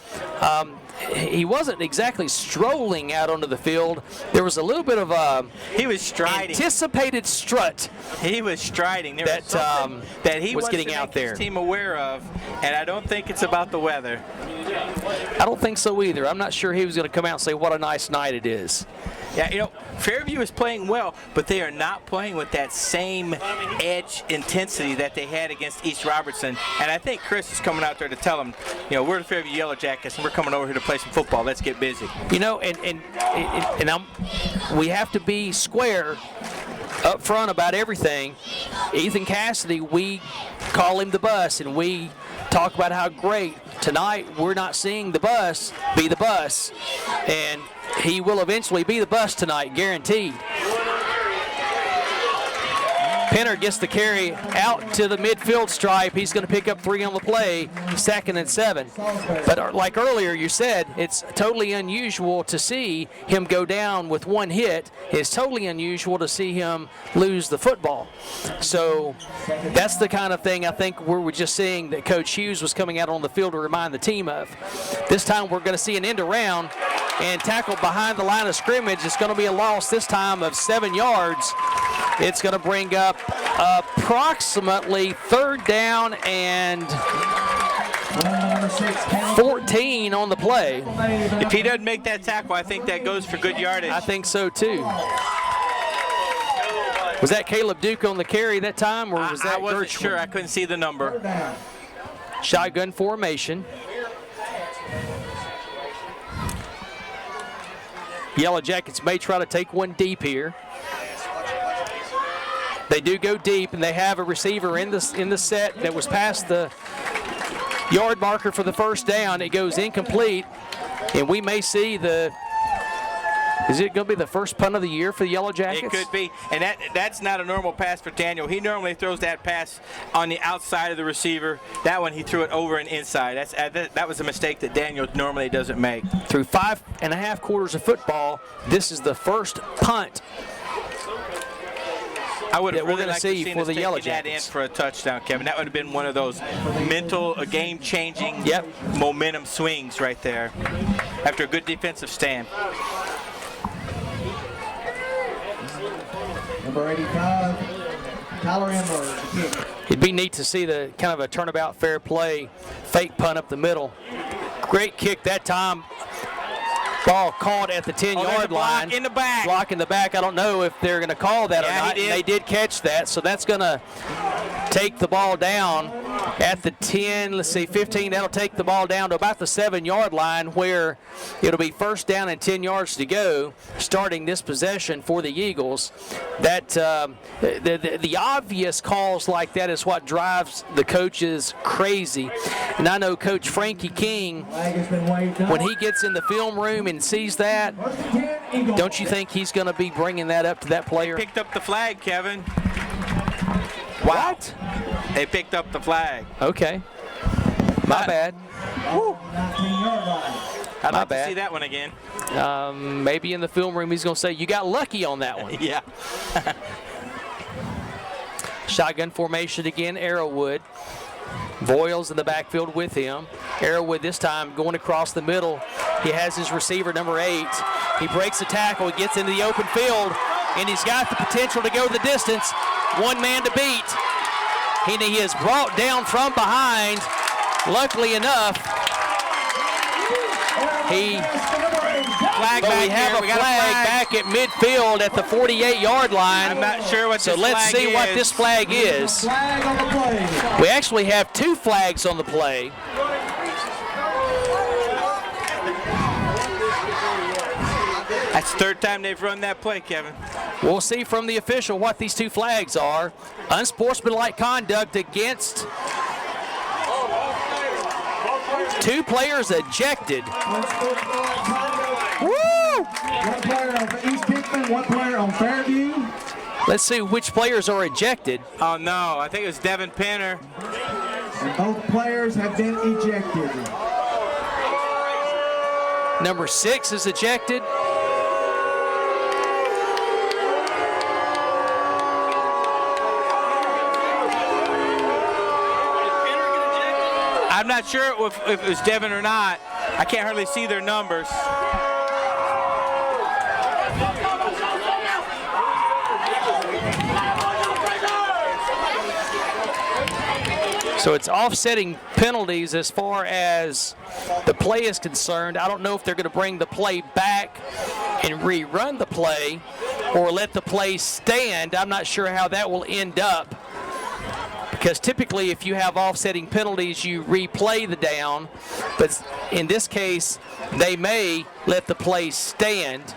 he wasn't exactly strolling out onto the field. There was a little bit of a he was striding. Anticipated strut. He was striding. There was something that he was getting to out make there. His team aware of, and I don't think it's about the weather. I don't think so either. I'm not sure he was going to come out and say what a nice night it is. Yeah, Fairview is playing well, but they are not playing with that same edge intensity that they had against East Robertson. And I think Chris is coming out there to tell them, we're the Fairview Yellow Jackets, and we're coming over here to play some football. Let's get busy. We have to be square up front about everything. Ethan Cassidy, we call him the bus, and we talk about how great. Tonight, we're not seeing the bus be the bus, and he will eventually be the bus tonight, guaranteed. Penner gets the carry out to the midfield stripe. He's going to pick up 3 on the play, 2nd and 7. But like earlier you said, it's totally unusual to see him go down with 1 hit. It's totally unusual to see him lose the football. So that's the kind of thing I think we're just seeing that Coach Hughes was coming out on the field to remind the team of. This time we're going to see an end around and tackle behind the line of scrimmage. It's going to be a loss this time of 7 yards. It's going to bring up approximately 3rd down and 14 on the play. If he doesn't make that tackle, I think that goes for good yardage. I think so too. Was that Caleb Duke on the carry that time, or was that I wasn't Gertrude? sure. I couldn't see the number. Shotgun formation. Yellow Jackets may try to take one deep here. They do go deep, and they have a receiver in the set that was past the yard marker for the 1st down. It goes incomplete, and we may see is it going to be the first punt of the year for the Yellow Jackets? It could be, and that's not a normal pass for Daniel. He normally throws that pass on the outside of the receiver. That one he threw it over and inside. That was a mistake that Daniel normally doesn't make. Through 5.5 quarters of football, this is the first punt I would have we're really going to liked see to for the Yellow that in Jackets for a touchdown, Kevin. That would have been one of those mental, game-changing momentum swings right there after a good defensive stand. Number 85, Tyler Emler. It'd be neat to see the kind of a turnabout fair play, fake punt up the middle. Great kick that time. Ball caught at the 10-yard line. In the back. Block in the back. I don't know if they're going to call that or not. They did catch that, so that's going to take the ball down at the 10, let's see, 15. That'll take the ball down to about the 7-yard line, where it'll be 1st down and 10 yards to go, starting this possession for the Eagles. That the obvious calls like that is what drives the coaches crazy. And I know Coach Frankie King, when he gets in the film room and sees that, don't you think he's going to be bringing that up to that player? Picked up the flag, Kevin. What? They picked up the flag. Okay. My bad. I'd like to see that one again. Maybe in the film room he's going to say, you got lucky on that one. Yeah. Shotgun formation again, Arrowwood. Voiles in the backfield with him. Arrowwood this time going across the middle. He has his receiver, number 8. He breaks the tackle. He gets into the open field, and he's got the potential to go the distance. One man to beat. He is brought down from behind. Luckily enough, we have a flag back at midfield at the 48-yard line. I'm not sure what so this let's flag see is. what this flag is. We actually have 2 flags on the play. That's the 3rd time they've run that play, Kevin. We'll see from the official what these 2 flags are. Unsportsmanlike conduct against 2 players ejected. Woo! 1 player on East Hickman, 1 player on Fairview. Let's see which players are ejected. Oh, no. I think it was Devin Penner. And both players have been ejected. Number 6 is ejected. I'm not sure if it was Devin or not. I can't hardly see their numbers. So it's offsetting penalties as far as the play is concerned. I don't know if they're going to bring the play back and rerun the play or let the play stand. I'm not sure how that will end up, because typically if you have offsetting penalties, you replay the down. But in this case, they may let the play stand.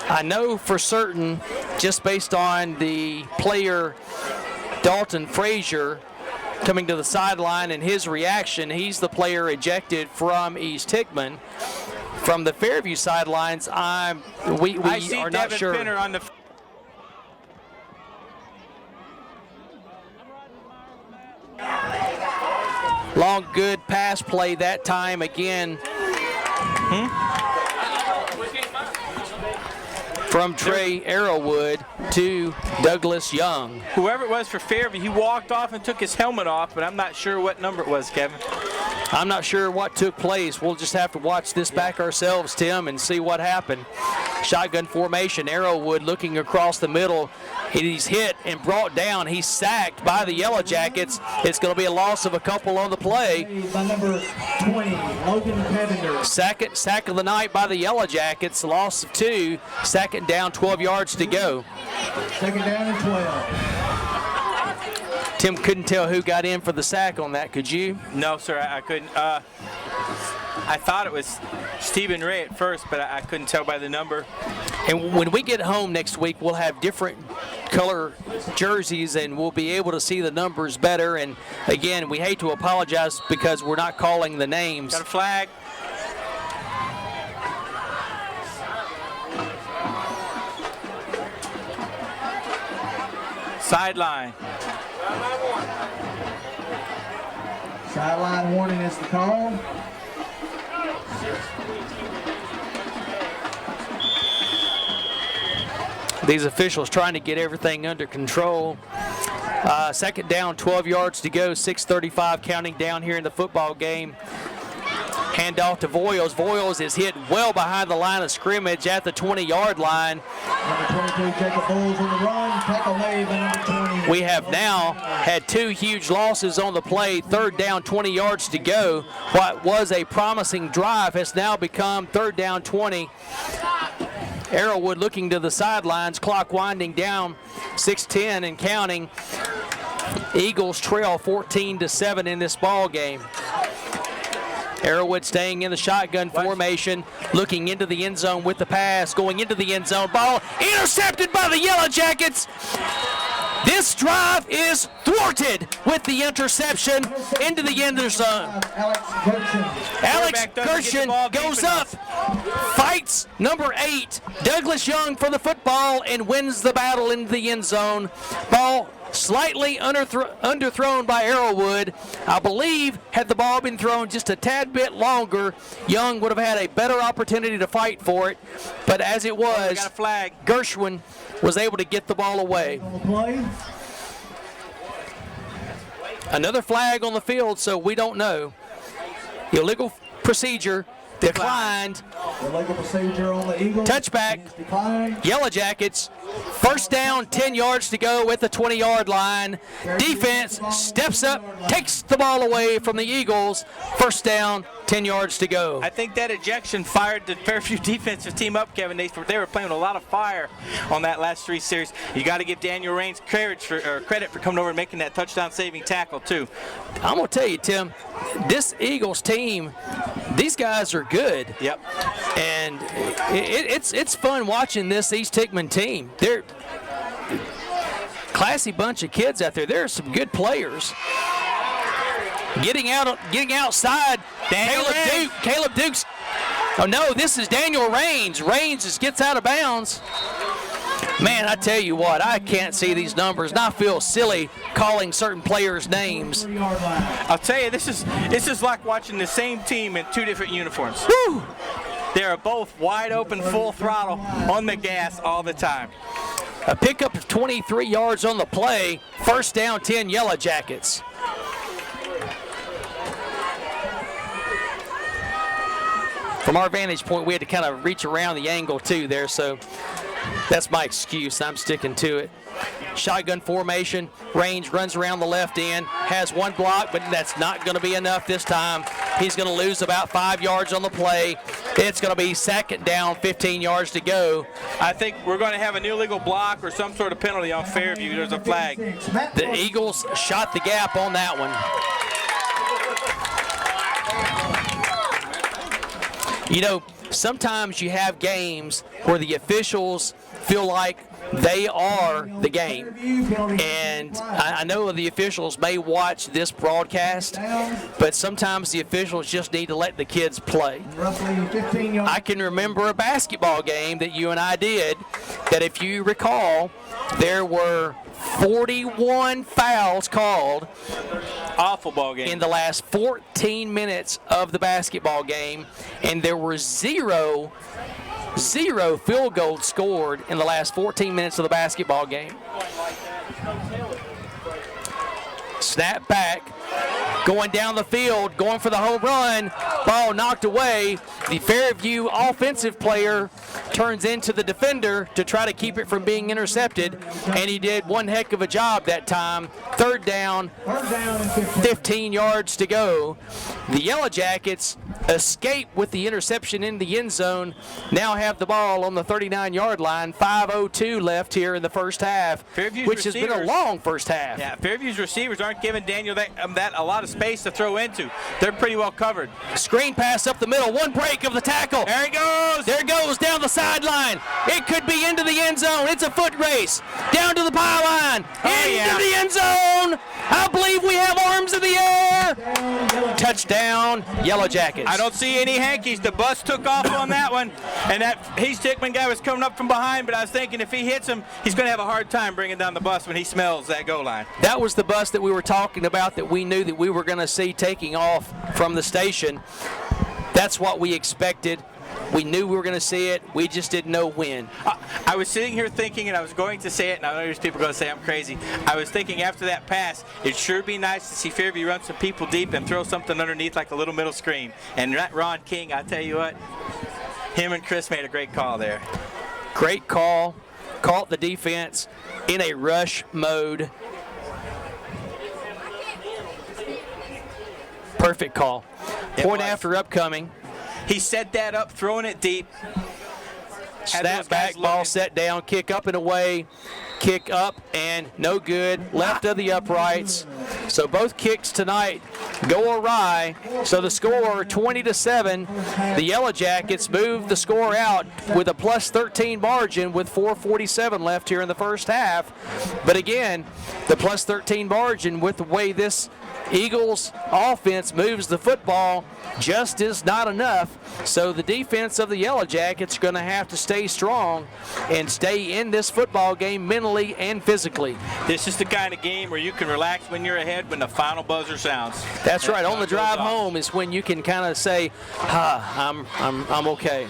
I know for certain, just based on the player Dalton Frazier coming to the sideline and his reaction, he's the player ejected from East Hickman. From the Fairview sidelines, we I see are Devin not sure. Penner on the Long, good pass play that time again. From Trey Arrowwood to Douglas Young. Whoever it was for Fairview, he walked off and took his helmet off, but I'm not sure what number it was, Kevin. I'm not sure what took place. We'll just have to watch this back ourselves, Tim, and see what happened. Shotgun formation, Arrowwood looking across the middle. He's hit and brought down. He's sacked by the Yellow Jackets. It's going to be a loss of a couple on the play. By number 20, Logan Pevender. Second sack of the night by the Yellow Jackets, loss of 2. Second down, 12 yards to go. Second down and 12. Tim couldn't tell who got in for the sack on that, could you? No, sir, I couldn't. I thought it was Stephen Ray at first, but I couldn't tell by the number. And when we get home next week, we'll have different color jerseys and we'll be able to see the numbers better. And again, we hate to apologize because we're not calling the names. Got a flag. Sideline. Sideline warning is the call. These officials trying to get everything under control. Second down, 12 yards to go, 6:35 counting down here in the football game. Handoff to Voiles. Voiles is hit well behind the line of scrimmage at the 20-yard line. Number 22, Jacob Bowles on the run. Tackle made by number 20. We have now had 2 huge losses on the play. Third down, 20 yards to go. What was a promising drive has now become third down, 20. Arrowwood looking to the sidelines. Clock winding down, 6:10 and counting. Eagles trail 14-7 in this ball game. Arrowwood staying in the shotgun formation, looking into the end zone with the pass, going into the end zone. Ball intercepted by the Yellow Jackets. This drive is thwarted with the interception into the end zone. Alex Gershon goes up, fights number 8, Douglas Young, for the football and wins the battle into the end zone. Ball slightly underthrown by Arrowwood. I believe had the ball been thrown just a tad bit longer, Young would have had a better opportunity to fight for it. But as it was, got a flag. Gershwin was able to get the ball away. Another flag on the field, so we don't know. Illegal procedure declined. Illegal procedure on the Eagles. Touchback. Yellow Jackets. First down, 10 yards to go at the 20-yard line. Defense steps up, takes the ball away from the Eagles. First down, 10 yards to go. I think that ejection fired the Fairview defensive team up, Kevin. They were playing with a lot of fire on that last 3 series. You got to give Daniel Raines credit for coming over and making that touchdown-saving tackle, too. I'm going to tell you, Tim, this Eagles team, these guys are good. Yep. And it's fun watching this East Hickman team. They're classy bunch of kids out there. There are some good players. Getting outside, Caleb Dukes. Oh no, this is Daniel Raines. Raines just gets out of bounds. Man, I tell you what, I can't see these numbers, and I feel silly calling certain players' names. I'll tell you, this is like watching the same team in 2 different uniforms. Woo! They are both wide open, full throttle, on the gas all the time. A pickup of 23 yards on the play. First down, 10 Yellow Jackets. From our vantage point, we had to kind of reach around the angle too there, so that's my excuse. I'm sticking to it. Shotgun formation. Range runs around the left end, has one block, but that's not going to be enough this time. He's going to lose about 5 yards on the play. It's going to be second down, 15 yards to go. I think we're going to have an illegal block or some sort of penalty on Fairview. There's a flag. The Eagles shot the gap on that one. You know, sometimes you have games where the officials feel like they are the game. And I know the officials may watch this broadcast, but sometimes the officials just need to let the kids play. I can remember a basketball game that you and I did that, if you recall, there were 41 fouls called Awful ball game. In the last 14 minutes of the basketball game, and there were zero field goals scored in the last 14 minutes of the basketball game. Snap back, going down the field, going for the home run. Ball knocked away. The Fairview offensive player turns into the defender to try to keep it from being intercepted, and he did one heck of a job that time. Third down, 15 yards to go. The Yellow Jackets escape with the interception in the end zone, now have the ball on the 39-yard line. 5:02 left here in the first half, which has been a long first half. Yeah, Fairview's receivers aren't giving Daniel that a lot of space to throw into. They're pretty well covered. Screen pass up the middle, one break of the tackle. There he goes. There it goes down the sideline. It could be into the end zone. It's a foot race. Down to the pylon. Into the end zone. I believe we have arms in the air. Touchdown, Yellow Jackets. I don't see any hankies. The bus took off on that one, and that East Hickman guy was coming up from behind, but I was thinking if he hits him, he's going to have a hard time bringing down the bus when he smells that goal line. That was the bus that we were talking about that we knew that we were going to see taking off from the station. That's what we expected. We knew we were going to see it. We just didn't know when. I was sitting here thinking, and I was going to say it, and I know there's people going to say I'm crazy. I was thinking after that pass, it'd sure be nice to see Fairview run some people deep and throw something underneath like a little middle screen. And that Ron King, I tell you what, him and Chris made a great call there. Great call. Caught the defense in a rush mode. Perfect call. Point after upcoming. He set that up, throwing it deep. Snap back, ball set down, kick up and away, kick up and no good, left of the uprights. So both kicks tonight go awry. So the score 20-7. The Yellow Jackets move the score out with a plus 13 margin with 4:47 left here in the first half. But again, the plus 13 margin with the way this Eagles offense moves the football just is not enough. So the defense of the Yellow Jackets are going to have to stay strong and stay in this football game mentally and physically. This is the kind of game where you can relax when you're ahead when the final buzzer sounds. That's right. On the drive home is when you can kind of say, I'm okay.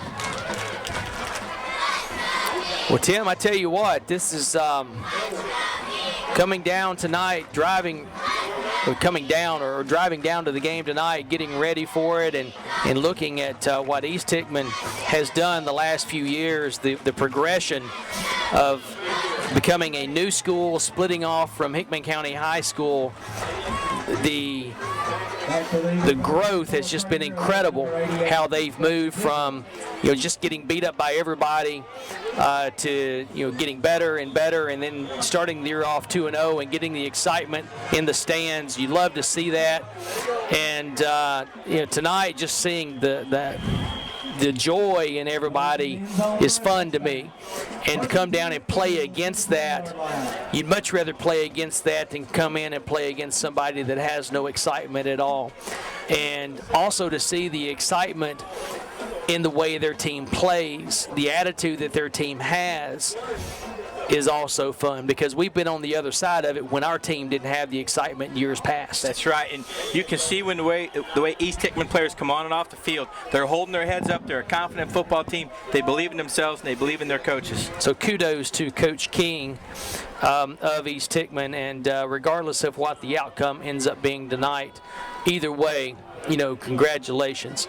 Well, Tim, I tell you what, this is coming down tonight, driving down to the game tonight, getting ready for it, and looking at what East Hickman has done the last few years, the progression of becoming a new school, splitting off from Hickman County High School. The growth has just been incredible, how they've moved from just getting beat up by everybody to getting better and better, and then starting the year off 2-0 and getting the excitement in the stands. You love to see that. And tonight, just seeing the joy in everybody is fun to me. And to come down and play against that, you'd much rather play against that than come in and play against somebody that has no excitement at all. And also to see the excitement in the way their team plays, the attitude that their team has, is also fun, because we've been on the other side of it when our team didn't have the excitement in years past. That's right, and you can see when the way East Hickman players come on and off the field, they're holding their heads up. They're a confident football team. They believe in themselves and they believe in their coaches. So kudos to Coach King of East Hickman, and regardless of what the outcome ends up being tonight, either way, congratulations.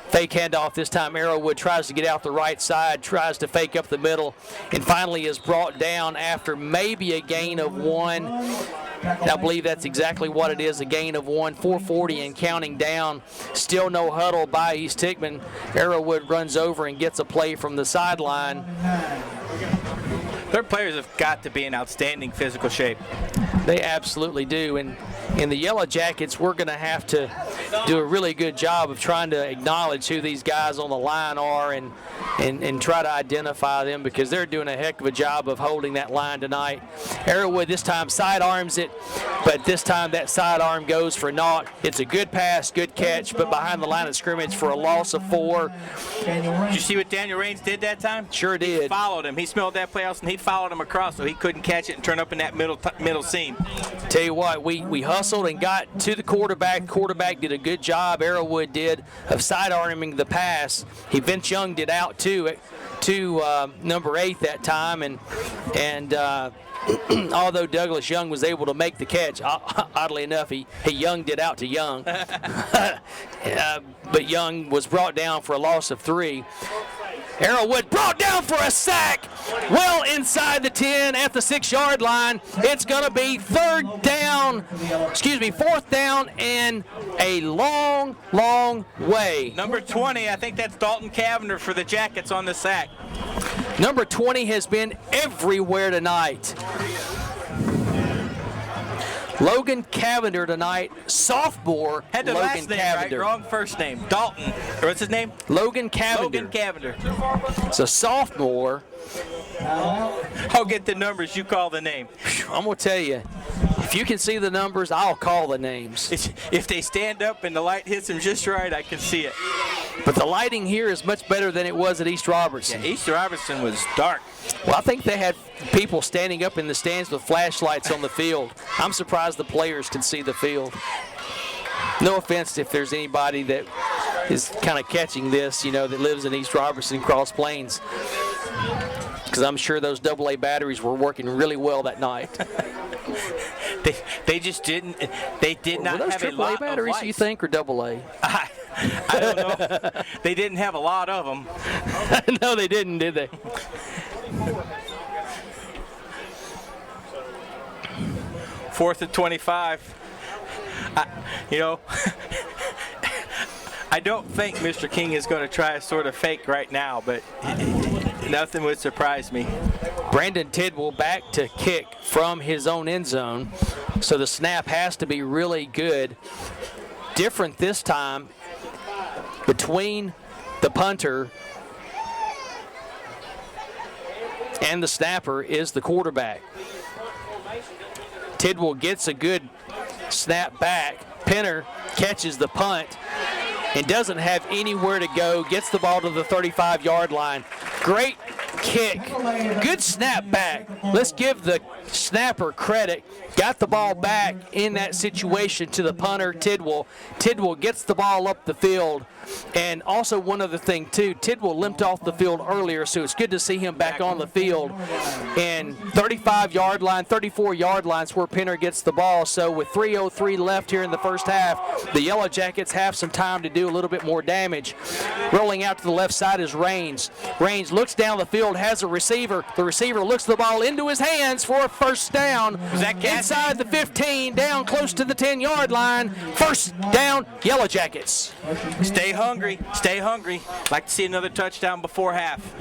Fake handoff this time. Arrowwood tries to get out the right side, tries to fake up the middle, and finally is brought down after maybe a gain of 1. I believe that's exactly what it is, a gain of 1, 440 and counting down. Still no huddle by East Hickman. Arrowwood runs over and gets a play from the sideline. Their players have got to be in outstanding physical shape. They absolutely do. And in the Yellow Jackets, we're going to have to do a really good job of trying to acknowledge who these guys on the line are and try to identify them, because they're doing a heck of a job of holding that line tonight. Arrowwood this time sidearms it, but this time that sidearm goes for naught. It's a good pass, good catch, but behind the line of scrimmage for a loss of 4. Did you see what Daniel Raines did that time? Sure did. He followed him. He smelled that play out, and he followed him across, so he couldn't catch it and turn up in that middle seam. Tell you what, we huddled hustled and got to the quarterback. Quarterback did a good job, Arrowwood did, of side-arming the pass. Vince Young did out to number 8 that time, and although Douglas Young was able to make the catch, oddly enough, he Young did out to Young. But Young was brought down for a loss of 3. Arrowwood brought down for a sack. Well inside the 10 at the 6-yard line. It's going to be 4th down and a long, long way. Number 20, I think that's Dalton Cavender for the Jackets on the sack. Number 20 has been everywhere tonight. Logan Cavender tonight, sophomore. Had the Logan last name Cavender. right, wrong first name. Dalton, or what's his name? Logan Cavender. Logan Cavender. It's a sophomore. I'll get the numbers, you call the name. I'm going to tell you, if you can see the numbers, I'll call the names. If they stand up and the light hits them just right, I can see it. But the lighting here is much better than it was at East Robertson. Yeah, East Robertson was dark. Well, I think they had people standing up in the stands with flashlights on the field. I'm surprised the players could see the field. No offense if there's anybody that is kind of catching this, that lives in East Robertson, Cross Plains. Because I'm sure those AA batteries were working really well that night. They just didn't. They did not have a lot AAA batteries, of lights. you think, or AA? I don't know. They didn't have a lot of them. No, they didn't, did they? Fourth and 25. I don't think Mr. King is going to try a sort of fake right now, but nothing would surprise me. Brandon Tidwell back to kick from his own end zone, so the snap has to be really good. Different this time between the punter and the snapper is the quarterback. Tidwell gets a good snap back. Penner catches the punt and doesn't have anywhere to go. Gets the ball to the 35-yard line. Great kick. Good snap back. Let's give the snapper credit. Got the ball back in that situation to the punter, Tidwell. Tidwell gets the ball up the field. And also one other thing, too, Tidwell limped off the field earlier, so it's good to see him back on the field. And 35-yard line, 34-yard line is where Penner gets the ball. So with 3:03 left here in the first half, the Yellow Jackets have some time to do a little bit more damage. Rolling out to the left side is Raines. Raines looks down the field, has a receiver. The receiver looks the ball into his hands for a first down. Was that inside the 15, down close to the 10-yard line. First down, Yellow Jackets. Stay hungry. Stay hungry. Like to see another touchdown before half.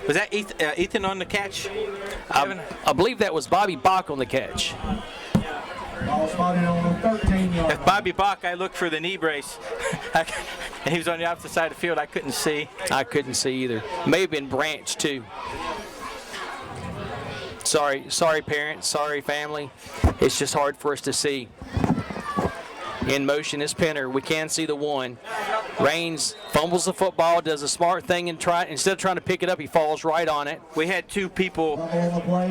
Was that Ethan on the catch? I believe that was Bobby Bach on the catch. Ball spotted on the 13-yard. If Bobby Bach, I looked for the knee brace. And he was on the opposite side of the field. I couldn't see. I couldn't see either. May have been Branch, too. Sorry, parents. Sorry, family. It's just hard for us to see. In motion is Penner. We can see the one. Raines fumbles the football, does a smart thing, and instead of trying to pick it up, he falls right on it. We had two people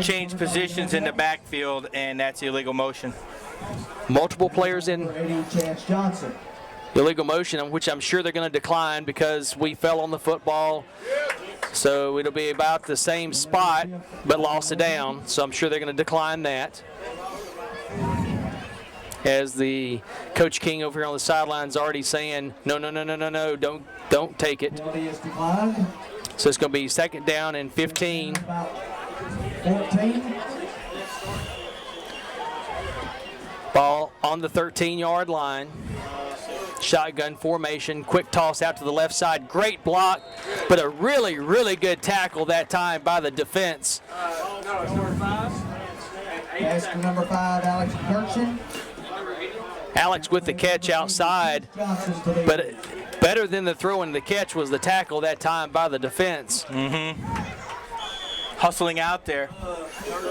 change positions in the backfield, and that's illegal motion. Multiple players in Chance Johnson. illegal motion, which I'm sure they're going to decline because we fell on the football. So it'll be about the same spot, but lost it down. So I'm sure they're going to decline that. As the Coach King over here on the sidelines already saying, no, don't take it. Penalty is declined. So it's going to be second down and 15. About 14. Ball on the 13-yard line. Shotgun formation, quick toss out to the left side. Great block, but a really, really good tackle that time by the defense. Pass to number 5, Alex Kirkson. Alex with the catch outside, but better than the throw and the catch was the tackle that time by the defense. Hustling out there.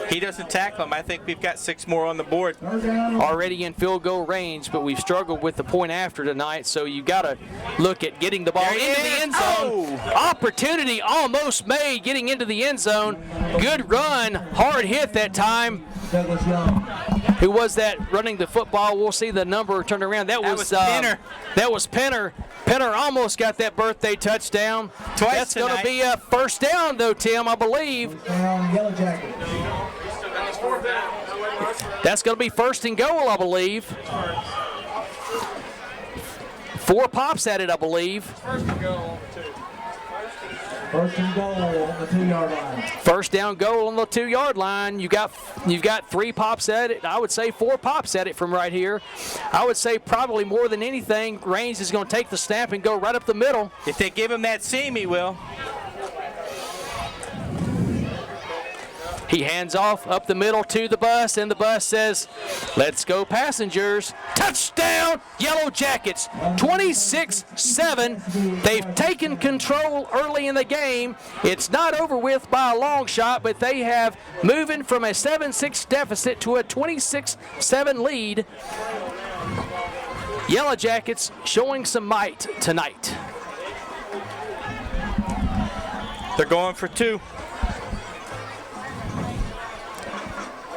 He doesn't tackle him. I think we've got 6 more on the board. Already in field goal range, but we've struggled with the point after tonight, so you got to look at getting the ball into the end zone. Opportunity almost made getting into the end zone. Good run, hard hit that time. Douglas Young. Who was that running the football? We'll see the number turn around. That was Penner. That was Penner. Penner almost got that birthday touchdown. Twice That's going to tonight. be a first down, though, Tim, I believe. Down, Yellow Jacket. That's going to be first and goal, I believe. 4 pops at it, I believe. First and goal on the 2-yard line. First down goal on the 2-yard line. You've got 3 pops at it. I would say 4 pops at it from right here. I would say probably more than anything, Raines is going to take the snap and go right up the middle. If they give him that seam, he will. He hands off up the middle to the bus, and the bus says, "Let's go, passengers." Touchdown, Yellow Jackets, 26-7. They've taken control early in the game. It's not over with by a long shot, but they have moving from a 7-6 deficit to a 26-7 lead. Yellow Jackets showing some might tonight. They're going for 2.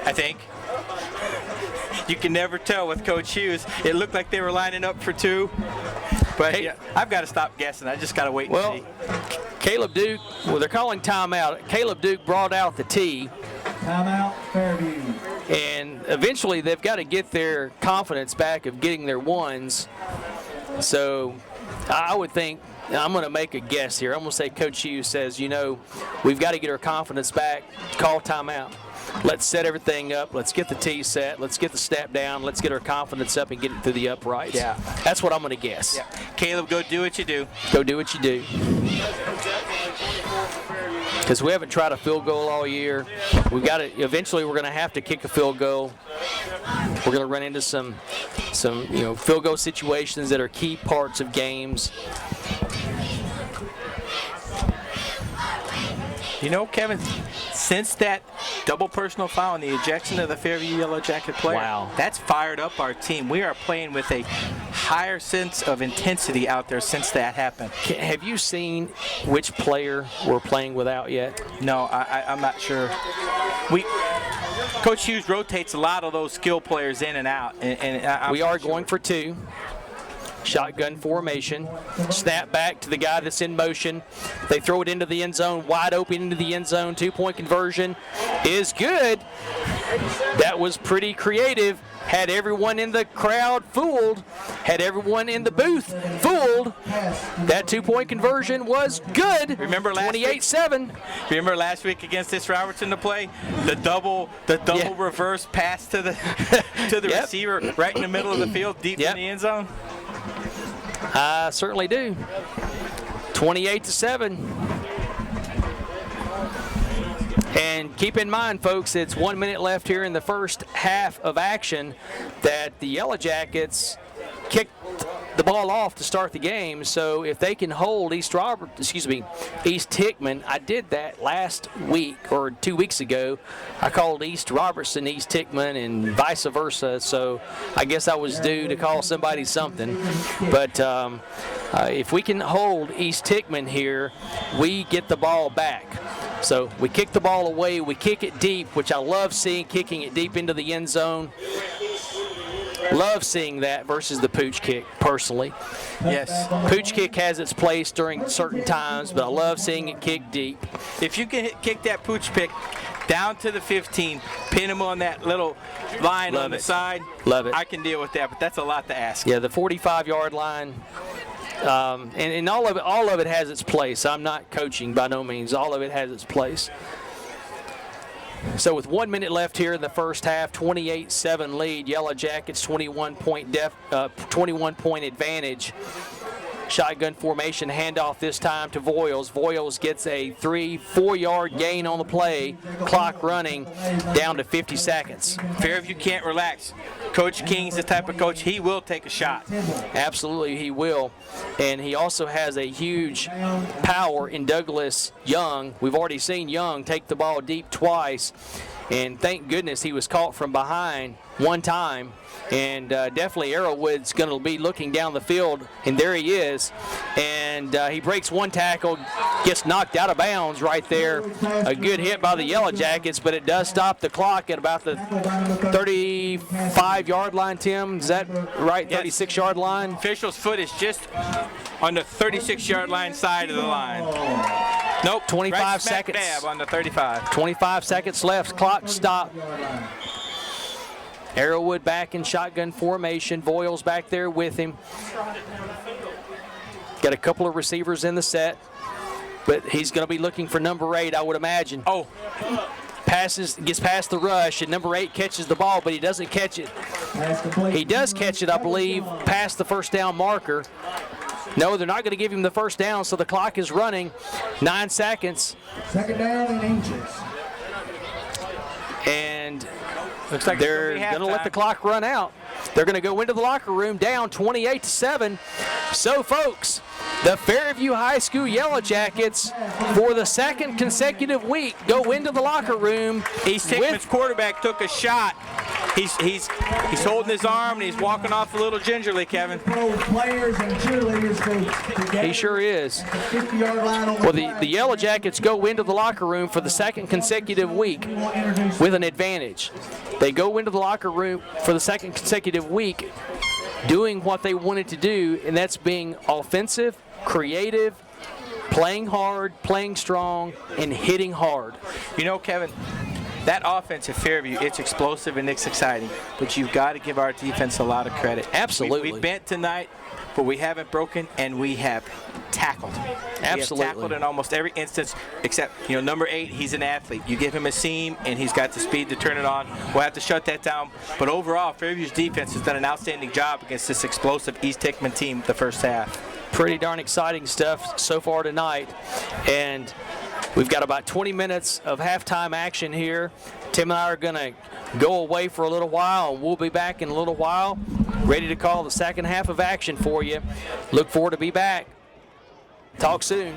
I think. You can never tell with Coach Hughes. It looked like they were lining up for 2. But Hey. yeah, I've got to stop guessing. I just got to wait and Well, see. Caleb Duke, well, they're calling timeout. Caleb Duke brought out the tee. Timeout, Fairview. And eventually they've got to get their confidence back of getting their ones. So I would think, I'm going to make a guess here. I'm going to say Coach Hughes says, we've got to get our confidence back, call timeout. Let's set everything up. Let's get the tee set. Let's get the snap down. Let's get our confidence up and get it through the uprights. Yeah. That's what I'm going to guess. Yeah. Caleb, go do what you do. Go do what you do. Because we haven't tried a field goal all year. We've got to. Eventually, we're going to have to kick a field goal. We're going to run into some field goal situations that are key parts of games. Kevin, since that double personal foul and the ejection of the Fairview Yellow Jacket player, Wow. That's fired up our team. We are playing with a higher sense of intensity out there since that happened. Have you seen which player we're playing without yet? No, I'm not sure. Coach Hughes rotates a lot of those skill players in and out. And We are going for 2. Shotgun formation. Snap back to the guy that's in motion. They throw it into the end zone, wide open into the end zone. 2-point conversion is good. That was pretty creative. Had everyone in the crowd fooled. Had everyone in the booth fooled. That 2-point conversion was good. Remember last week? 28-7. Remember last week against this Robertson to play the double Yeah. reverse pass to the Yep. receiver right in the middle of the field, deep Yep. in the end zone. I certainly do. 28-7. And keep in mind, folks, it's 1 minute left here in the first half of action that the Yellow Jackets kicked the ball off to start the game. So if they can hold East Hickman, I did that last week or 2 weeks ago. I called East Robertson East Hickman and vice versa. So I guess I was due to call somebody something. But if we can hold East Hickman here, we get the ball back. So we kick the ball away, we kick it deep, which I love seeing, kicking it deep into the end zone. Love seeing that versus the pooch kick, personally. Yes. Pooch kick has its place during certain times, but I love seeing it kick deep. If you can kick that pooch pick down to the 15, pin him on that little line Love on the it. side, Love it. I can deal with that, but that's a lot to ask. Yeah, the 45-yard line. And all of it has its place. I'm not coaching by no means. All of it has its place. So with 1 minute left here in the first half, 28-7 lead. Yellow Jackets 21-point advantage. Shotgun formation, handoff this time to Voiles. Voiles gets a 3-4-yard gain on the play. Clock running down to 50 seconds. Fairview can't relax. Coach King's the type of coach, he will take a shot. Absolutely, he will. And he also has a huge power in Douglas Young. We've already seen Young take the ball deep twice, and thank goodness he was caught from behind one time. And definitely Arrowwood's going to be looking down the field, and there he is. And he breaks one tackle, gets knocked out of bounds right there. A good hit by the Yellow Jackets, but it does stop the clock at about the 35-yard line, Tim. Is that right? 36-yard line? Official's foot is just on the 36-yard line side of the line. Nope. 25 right seconds. Dab on the 35. 25 seconds left. Clock stopped. Arrowwood back in shotgun formation. Voiles back there with him. Got a couple of receivers in the set, but he's going to be looking for number 8, I would imagine. Oh. Gets past the rush, and number 8 catches the ball, but he doesn't catch it. He does catch it, I believe, past the first down marker. No, they're not going to give him the first down, so the clock is running. 9 seconds. Second down and inches. And looks like they're going to let the clock run out. They're going to go into the locker room down 28-7. So, folks, the Fairview High School Yellow Jackets, for the second consecutive week, go into the locker room. East Hickman's quarterback took a shot. He's holding his arm and he's walking off a little gingerly, Kevin. Players and cheerleaders He sure is. 50-yard line. Well, the Yellow Jackets go into the locker room for the second consecutive week with an advantage. They go into the locker room for the second consecutive week doing what they wanted to do, and that's being offensive, creative, playing hard, playing strong, and hitting hard. You know, Kevin, that offense at Fairview, it's explosive and it's exciting, but you've got to give our defense a lot of credit. Absolutely. We've bent tonight, but we haven't broken, and we have tackled. Absolutely. We have tackled in almost every instance, except, number 8, he's an athlete. You give him a seam, and he's got the speed to turn it on. We'll have to shut that down. But overall, Fairview's defense has done an outstanding job against this explosive East Hickman team the first half. Pretty darn exciting stuff so far tonight. And we've got about 20 minutes of halftime action here. Tim and I are going to go away for a little while, and we'll be back in a little while, ready to call the second half of action for you. Look forward to be back. Talk soon.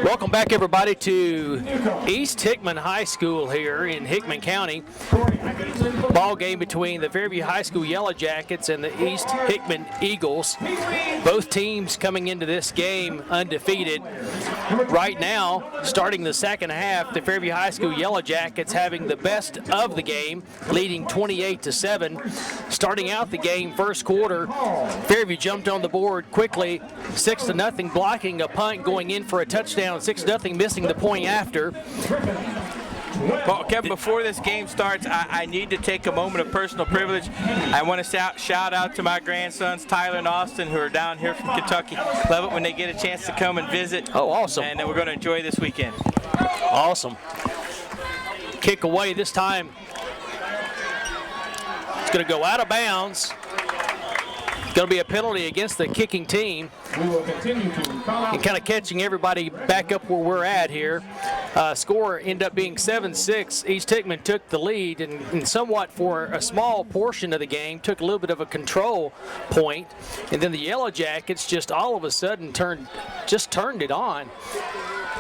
Welcome back, everybody, to East Hickman High School here in Hickman County. Ball game between the Fairview High School Yellow Jackets and the East Hickman Eagles. Both teams coming into this game undefeated. Right now, starting the second half, the Fairview High School Yellow Jackets having the best of the game, leading 28-7. Starting out the game, first quarter, Fairview jumped on the board quickly, 6-0, blocking a punt, going in for a touchdown, 6-0, missing the point after. Well, Kevin, before this game starts, I need to take a moment of personal privilege. I want to shout out to my grandsons, Tyler and Austin, who are down here from Kentucky. Love it when they get a chance to come and visit. Oh, awesome. And we're going to enjoy this weekend. Awesome. Kick away this time. It's going to go out of bounds. Going to be a penalty against the kicking team. We will continue to And kind of catching everybody back up where we're at here. Score ended up being 7-6. East Hickman took the lead and somewhat for a small portion of the game took a little bit of a control point. And then the Yellow Jackets just all of a sudden turned it on.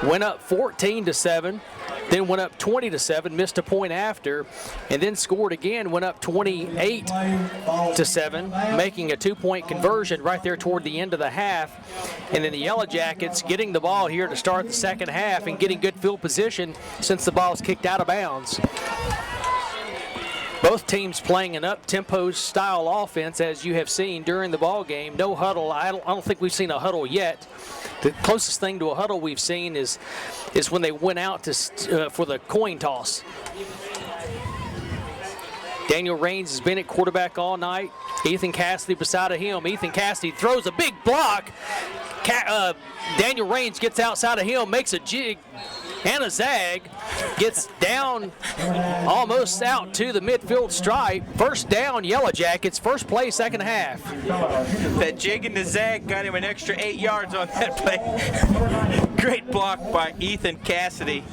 Went up 14-7. Then went up 20-7, missed a point after, and then scored again, went up 28-7, making a 2-point conversion right there toward the end of the half. And then the Yellow Jackets getting the ball here to start the second half and getting good field position since the ball was kicked out of bounds. Both teams playing an up-tempo style offense, as you have seen during the ball game. No huddle. I don't think we've seen a huddle yet. The closest thing to a huddle we've seen is when they went out to for the coin toss. Daniel Raines has been at quarterback all night. Ethan Cassidy beside of him. Ethan Cassidy throws a big block. Daniel Raines gets outside of him, makes a jig and a zag, gets down almost out to the midfield stripe. First down, Yellow Jackets, first play, second half. That jig and the zag got him an extra 8 yards on that play. Great block by Ethan Cassidy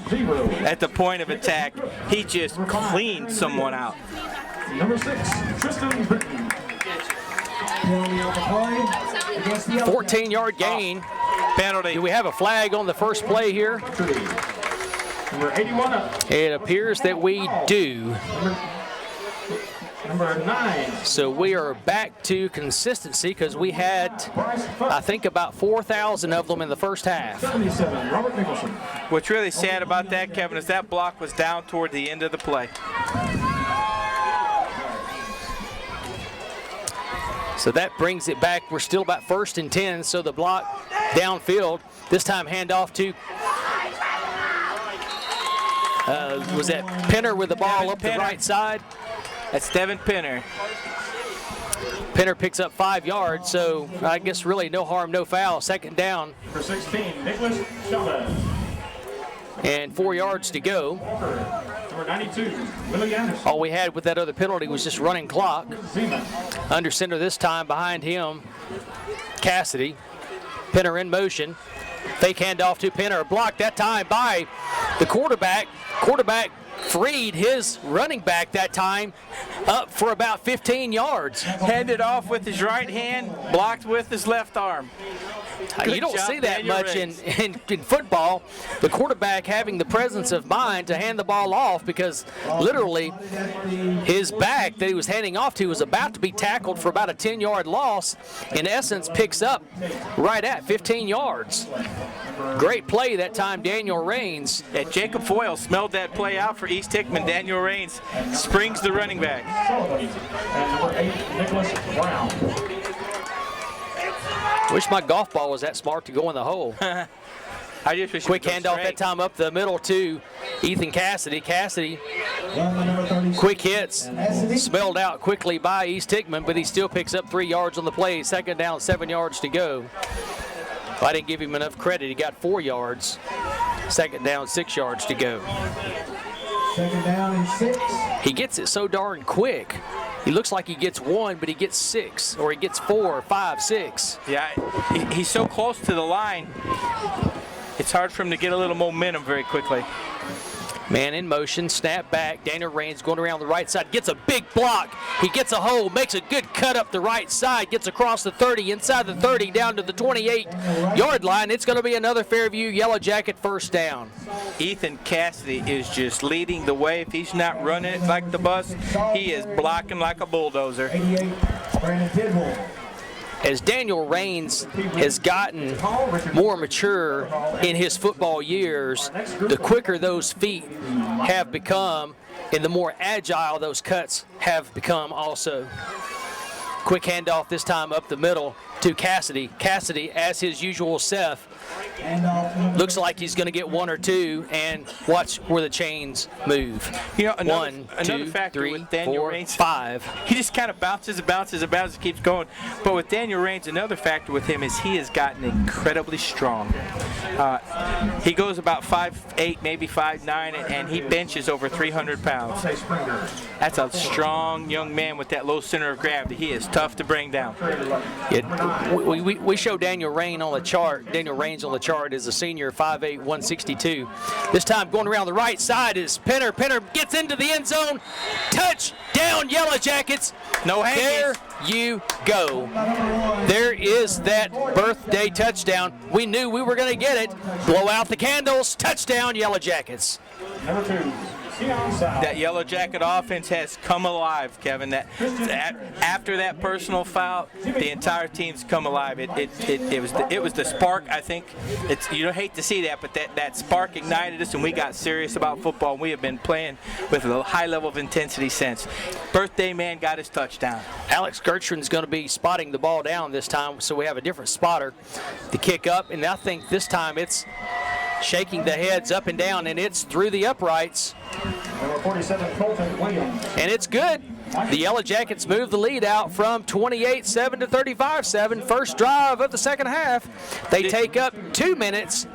at the point of attack. He just cleaned someone out. number 6, Tristan Britton. Penalty on the play against the Yellow 14-yard gain. Penalty. Do we have a flag on the first play here? Number 81 up. It appears that we do. Number 9. So we are back to consistency because we had, I think, about 4,000 of them in the first half. 77, Robert Nicholson. What's really sad about that, Kevin, is that block was down toward the end of the play. So that brings it back. We're still about 1st and 10, so the block downfield. This time handoff to, was that Penner with the ball up the right side? That's Devin Penner. Penner picks up 5 yards, so I guess really no harm, no foul. Second down. Number 16, Nicholas Chavez. And 4 yards to go. Number 92, Willie Anderson. All we had with that other penalty was just running clock. Zeman. Under center this time, behind him, Cassidy. Penner in motion. Fake handoff to Penner. Blocked that time by the quarterback. Quarterback freed his running back that time up for about 15 yards. Handed off with his right hand, blocked with his left arm. You don't job, see that Daniel much Raines. in football. The quarterback having the presence of mind to hand the ball off because literally his back that he was handing off to was about to be tackled for about a 10-yard loss. In essence, picks up right at 15 yards. Great play that time, Daniel Raines. Yeah, Jacob Foyle smelled that play out for East Hickman. Daniel Raines springs the running back. Sullivan. And number 8, Nicholas Brown. Wish my golf ball was that smart to go in the hole. I just wish Quick it would go handoff straight. that time up the middle to Ethan Cassidy. Cassidy, Number 36. quick hits, smelled out quickly by East Hickman, but he still picks up 3 yards on the play. Second down, 7 yards to go. I didn't give him enough credit. He got 4 yards. Second down, 6 yards to go. Second down and 6. He gets it so darn quick. He looks like he gets 1, but he gets 6, or he gets 4, 5, 6. Yeah, he's so close to the line. It's hard for him to get a little momentum very quickly. Man in motion, snap back. Daniel Raines going around the right side, gets a big block. He gets a hold, makes a good cut up the right side, gets across the 30, inside the 30, down to the 28-yard line. It's going to be another Fairview Yellow Jacket first down. Ethan Cassidy is just leading the way. If he's not running it like the bus, he is blocking like a bulldozer. 88, Brandon Tidwell. As Daniel Raines has gotten more mature in his football years, the quicker those feet have become and the more agile those cuts have become also. Quick handoff this time up the middle to Cassidy. Cassidy, as his usual self, looks like he's going to get one or two, and watch where the chains move. You know, another, One, another two, factor three, with Daniel four, Raines, 5. he just kind of bounces and bounces and bounces, keeps going. But with Daniel Raines, another factor with him is he has gotten incredibly strong. He goes about 5'8", maybe 5'9", and he benches over 300 pounds. That's a strong young man with that low center of gravity. He is tough to bring down. We show Daniel Raines on the chart. Daniel Raines on the chart is a senior, 5'8", 162. This time going around the right side is Penner. Penner gets into the end zone. Touchdown, Yellow Jackets. No hands. There you go. There is that birthday touchdown. We knew we were going to get it. Blow out the candles. Touchdown, Yellow Jackets. Number 2. That Yellow Jacket offense has come alive, Kevin. That after that personal foul, the entire team's come alive. It was the spark. I think you don't hate to see that, but that spark ignited us, and we got serious about football. And we have been playing with a high level of intensity since. Birthday man got his touchdown. Alex Gertrude's going to be spotting the ball down this time, so we have a different spotter to kick up, and I think this time it's shaking the heads up and down, and it's through the uprights. Number 47, Colton Williams. And it's good. The Yellow Jackets move the lead out from 28-7 to 35-7. First drive of the second half. They take up 2 minutes.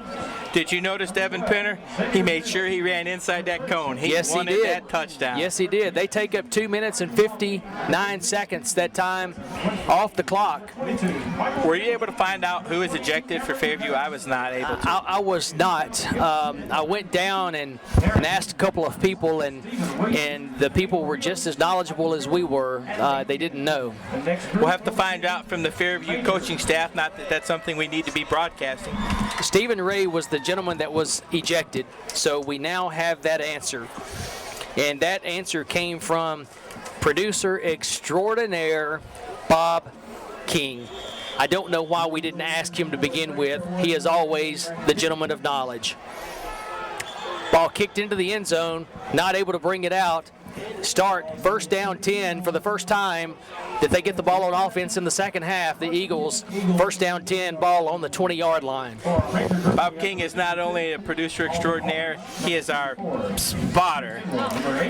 Did you notice Devin Penner? He made sure he ran inside that cone. Yes, he wanted did. That touchdown. Yes, he did. They take up 2 minutes and 59 seconds that time off the clock. Were you able to find out who is ejected for Fairview? I was not able to. I was not. I went down and asked a couple of people, and the people were just as knowledgeable as we were. They didn't know. We'll have to find out from the Fairview coaching staff. Not that that's something we need to be broadcasting. Stephen Ray was the gentleman that was ejected, so we now have that answer. And that answer came from producer extraordinaire Bob King. I don't know why we didn't ask him to begin with. He is always the gentleman of knowledge. Ball kicked into the end zone, not able to bring it out. Start first down 10 for the first time that they get the ball on offense in the second half. The Eagles first down 10, ball on the 20-yard line. Bob King is not only a producer extraordinaire, he is our spotter.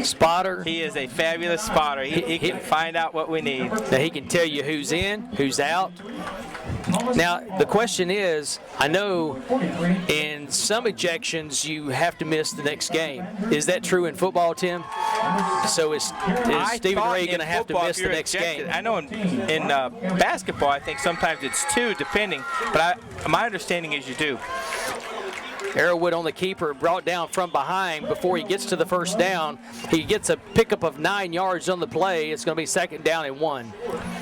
Spotter. He is a fabulous spotter. He can find out what we need. Now he can tell you who's in, who's out. Now, the question is, I know in some ejections you have to miss the next game. Is that true in football, Tim? So is Stephen Ray going to have to miss the next game? I know in basketball, I think sometimes it's 2, depending. But my understanding is you do. Arrowwood on the keeper, brought down from behind before he gets to the first down. He gets a pickup of 9 yards on the play. It's going to be second down and 1.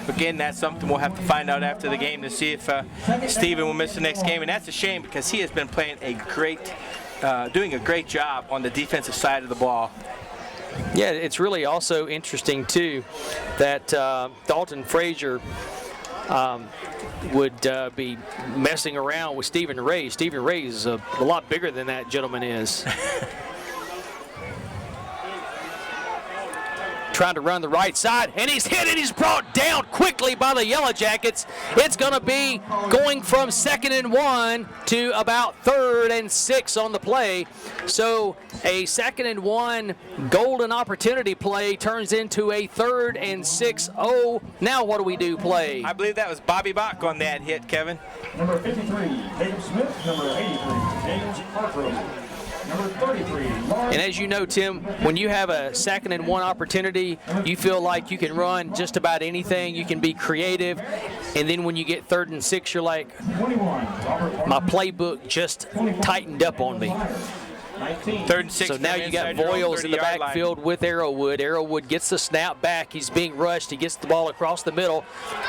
Again, that's something we'll have to find out after the game to see if Stephen will miss the next game. And that's a shame because he has been playing doing a great job on the defensive side of the ball. Yeah, it's really also interesting, too, that Dalton Frazier would be messing around with Stephen Ray. Stephen Ray is a lot bigger than that gentleman is. Trying to run the right side, and he's hit, and he's brought down quickly by the Yellow Jackets. It's going to be going from 2nd and 1 to about 3rd and 6 on the play. So a 2nd and 1 golden opportunity play turns into a 3rd and 6. Oh, now what do we do play? I believe that was Bobby Bach on that hit, Kevin. Number 53, Dave Smith. Number 83, James Hargrove. Number 33, And as you know, Tim, when you have a 2nd and 1 opportunity, you feel like you can run just about anything. You can be creative. And then when you get 3rd and 6, you're like, 21, my playbook just tightened up on me. 19. 3rd and 6. So now you got Voiles in the backfield with Arrowwood. Arrowwood gets the snap back. He's being rushed. He gets the ball across the middle.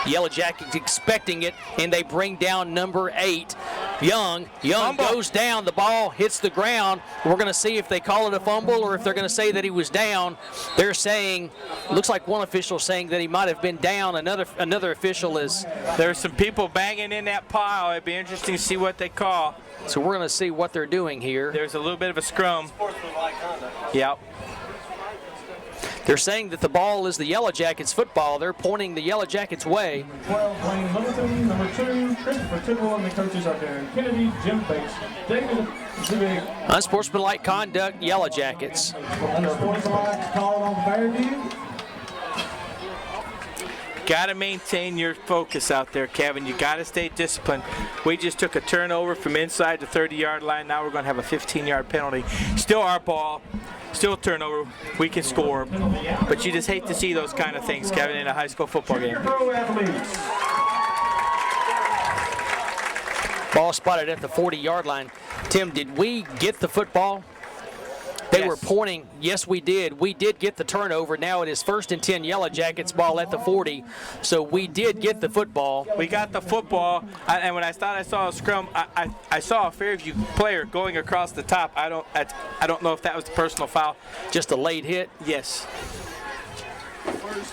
Yellow Jackets expecting it, and they bring down number 8, Young. Young goes down. The ball hits the ground. We're going to see if they call it a fumble or if they're going to say that he was down. They're saying, looks like one official saying that he might have been down. Another official is. There's some people banging in that pile. It'd be interesting to see what they call. So we're going to see what they're doing here. There's a little bit of a scrum. Yep. They're saying that the ball is the Yellow Jackets football. They're pointing the Yellow Jackets way. 12, Wayne Littleton. Number 2, Christopher Tidwell, and the coaches are Darren Kennedy, Jim Bates, David Zivig. Unsportsmanlike conduct, Yellow Jackets. Unsportsmanlike called on Fairview. Got to maintain your focus out there, Kevin. You got to stay disciplined. We just took a turnover from inside the 30-yard line. Now we're going to have a 15-yard penalty. Still our ball. Still a turnover. We can score. But you just hate to see those kind of things, Kevin, in a high school football game. Ball spotted at the 40-yard line. Tim, did we get the football? They were pointing. Yes, we did. We did get the turnover. Now it is 1st and 10 Yellow Jackets ball at the 40. So we did get the football. We got the football, and when I thought I saw a scrum, I saw a Fairview player going across the top. I don't know if that was the personal foul. Just a late hit. Yes.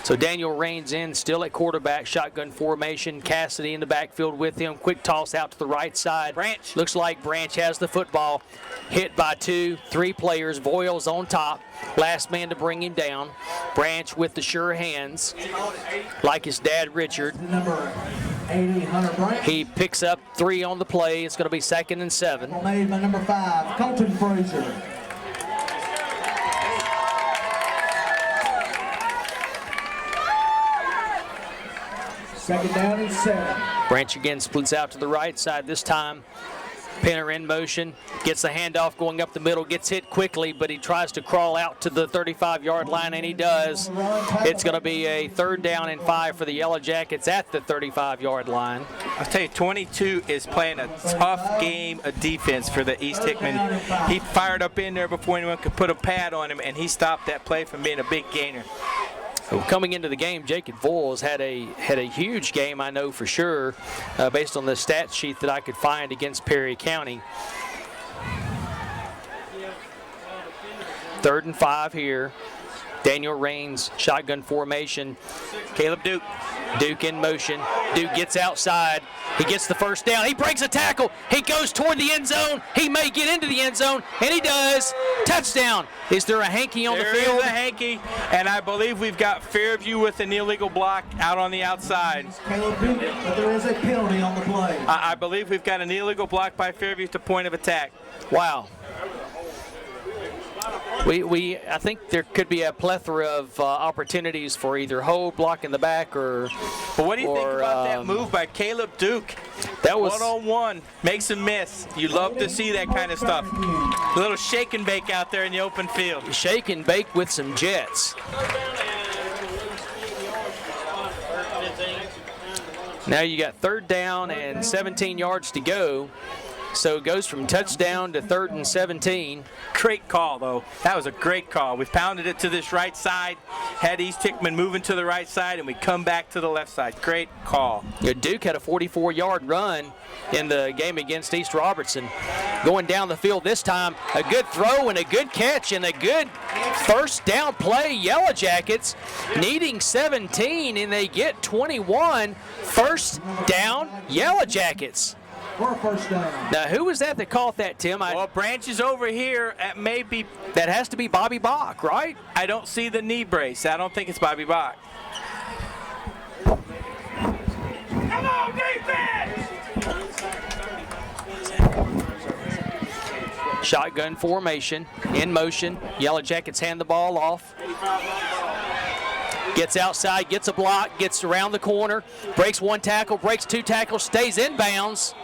So Daniel Raines in, still at quarterback, shotgun formation. Cassidy in the backfield with him. Quick toss out to the right side. Branch. Looks like Branch has the football. Hit by 2, 3 players. Voiles on top. Last man to bring him down. Branch with the sure hands, like his dad Richard. Number 80, Hunter Branch. He picks up 3 on the play. It's going to be 2nd and 7. Made by number 5, Colton Frazier. Second down and 7. Branch again splits out to the right side this time. Penner in motion, gets the handoff going up the middle, gets hit quickly, but he tries to crawl out to the 35-yard line, and he does. It's going to be a 3rd down and 5 for the Yellow Jackets at the 35-yard line. I'll tell you, 22 is playing a tough game of defense for the East Hickman. He fired up in there before anyone could put a pad on him, and he stopped that play from being a big gainer. Coming into the game, Jacob Voiles had a huge game, I know for sure, based on the stat sheet that I could find against Perry County. 3rd and 5 here. Daniel Raines, shotgun formation. Caleb Duke. Duke in motion. Duke gets outside. He gets the 1st down. He breaks a tackle. He goes toward the end zone. He may get into the end zone, and he does. Touchdown. Is there a hanky on the field? There is a hanky, and I believe we've got Fairview with an illegal block out on the outside. Caleb Duke, but there is a penalty on the play. I believe we've got an illegal block by Fairview at the point of attack. Wow. I think there could be a plethora of opportunities for either hold, block in the back, or. But what do you think about that move by Caleb Duke? That was 1-on-1, makes him miss. You love to see that kind of stuff. A little shake and bake out there in the open field. Shake and bake with some jets. Now you got 3rd down and 17 yards to go. So it goes from touchdown to 3rd and 17. Great call, though. That was a great call. We pounded it to this right side, had East Hickman moving to the right side, and we come back to the left side. Great call. Duke had a 44-yard run in the game against East Robertson. Going down the field this time, a good throw and a good catch and a good 1st down play. Yellow Jackets needing 17, and they get 21. 1st down, Yellow Jackets. For a 1st down. Now, who was that caught that, Tim? Well, Branch is over here. At maybe that has to be Bobby Bach, right? I don't see the knee brace. I don't think it's Bobby Bach. Come on, defense! Shotgun formation, in motion. Yellow Jackets hand the ball off. Gets outside, gets a block, gets around the corner, breaks 1 tackle, breaks 2 tackles, stays in bounds.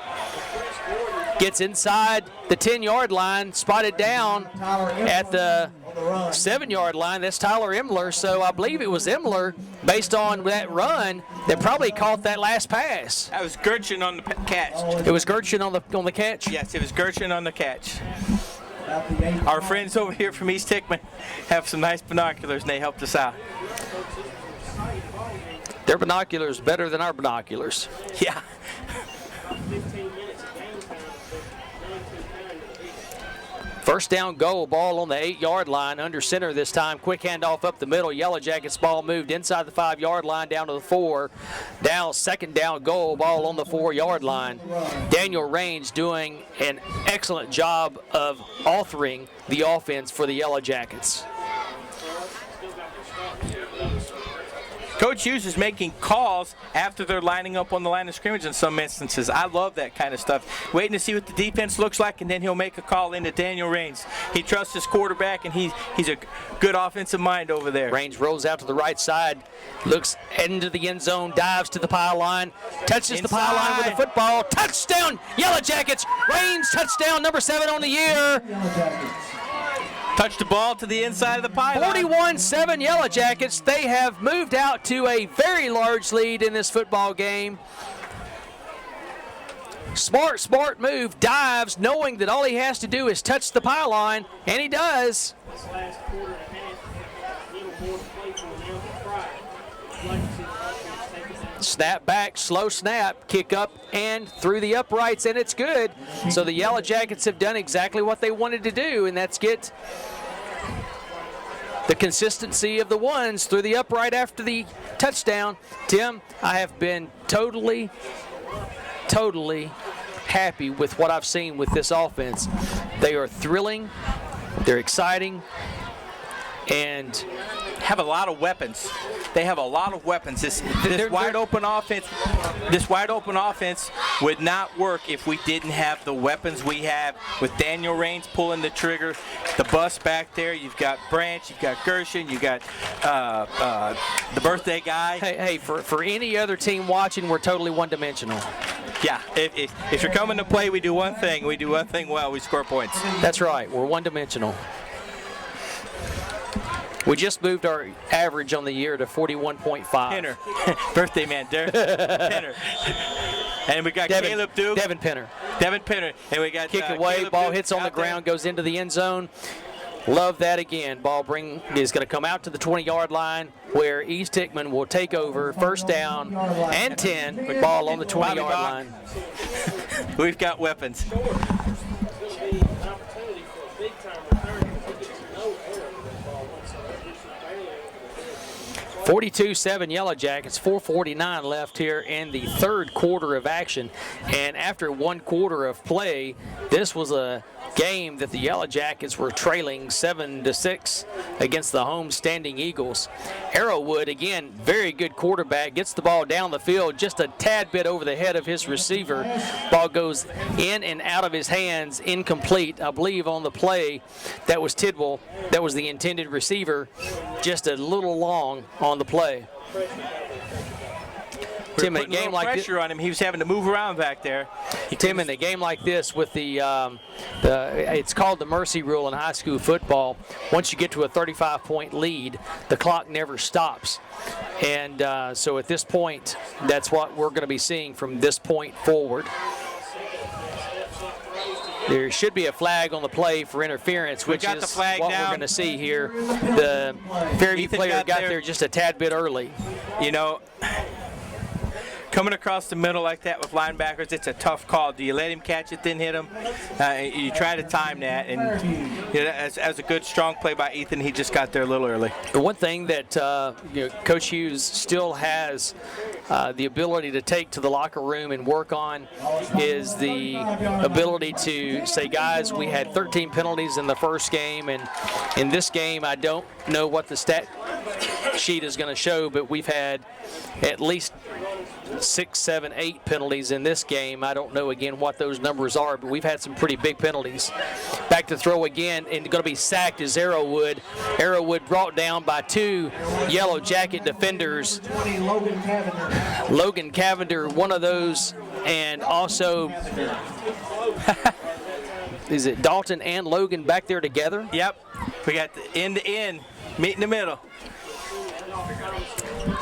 Gets inside the 10-yard line, spotted down at the 7-yard line. That's Tyler Imler. So I believe it was Imler, based on that run, that probably caught that last pass. That was Gertchen on the catch. It was Gertchen on the catch? Yes, it was Gertchen on the catch. Our friends over here from East Hickman have some nice binoculars, and they helped us out. Their binoculars better than our binoculars. Yeah. First down goal, ball on the 8-yard line, under center this time. Quick handoff up the middle. Yellow Jackets ball moved inside the 5-yard line down to the 4. Down, second down goal, ball on the 4-yard line. Daniel Raines doing an excellent job of authoring the offense for the Yellow Jackets. Coach Hughes is making calls after they're lining up on the line of scrimmage in some instances. I love that kind of stuff. Waiting to see what the defense looks like, and then he'll make a call into Daniel Raines. He trusts his quarterback, and he's a good offensive mind over there. Raines rolls out to the right side, looks into the end zone, dives to the pylon, touches the pylon with the football. Touchdown, Yellow Jackets! Raines, touchdown, number 7 on the year. Touch the ball to the inside of the pylon. 41-7 Yellow Jackets. They have moved out to a very large lead in this football game. Smart move, dives, knowing that all he has to do is touch the pylon, and he does. Snap back, slow snap, kick up and through the uprights, and it's good. So the Yellow Jackets have done exactly what they wanted to do, and that's get the consistency of the ones through the upright after the touchdown. Tim, I have been totally happy with what I've seen with this offense. They are thrilling, they're exciting, and have a lot of weapons. They have a lot of weapons. This wide open offense would not work if we didn't have the weapons we have with Daniel Raines pulling the trigger, the bus back there. You've got Branch, you've got Gershon, you've got the birthday guy. Hey, for any other team watching, we're totally one-dimensional. Yeah, if you're coming to play, we do one thing. We do one thing well. We score points. That's right. We're one-dimensional. We just moved our average on the year to 41.5. Penner. Birthday man, Derek. Penner. And we got Caleb Duke. Devin Penner. And we got kick away, Caleb ball Duke hits on the ground, goes into the end zone. Love that again. Ball is going to come out to the 20-yard line where East Hickman will take over. First down and 10. Ball on the 20-yard line. We've got weapons. 42-7 Yellow Jackets, 4:49 left here in the third quarter of action. And after one quarter of play, this was a game that the Yellow Jackets were trailing 7-6 against the home standing Eagles. Arrowwood, again, very good quarterback, gets the ball down the field just a tad bit over the head of his receiver. Ball goes in and out of his hands, incomplete. I believe on the play, that was Tidwell, that was the intended receiver, just a little long on the play. Tim, in a game like this, pressure on him, he was having to move around back there. Tim, in a game like this with it's called the mercy rule in high school football. Once you get to a 35-point lead, the clock never stops. And so at this point, that's what we're going to be seeing from this point forward. There should be a flag on the play for interference, which is what we're going to see here. The Fairview player got there just a tad bit early. You know, coming across the middle like that with linebackers, it's a tough call. Do you let him catch it, then hit him? You try to time that, and you know, as a good, strong play by Ethan, he just got there a little early. The one thing that Coach Hughes still has the ability to take to the locker room and work on is the ability to say, guys, we had 13 penalties in the first game, and in this game, I don't know what the stat sheet is going to show, but we've had at least 6, 7, 8 penalties in this game. I don't know again what those numbers are, but we've had some pretty big penalties. Back to throw again, and going to be sacked is Arrowwood. Arrowwood brought down by 2 Yellow Jacket defenders. Logan Cavender, one of those, and also is it Dalton and Logan back there together? Yep. We got the end-to-end, meet in the middle.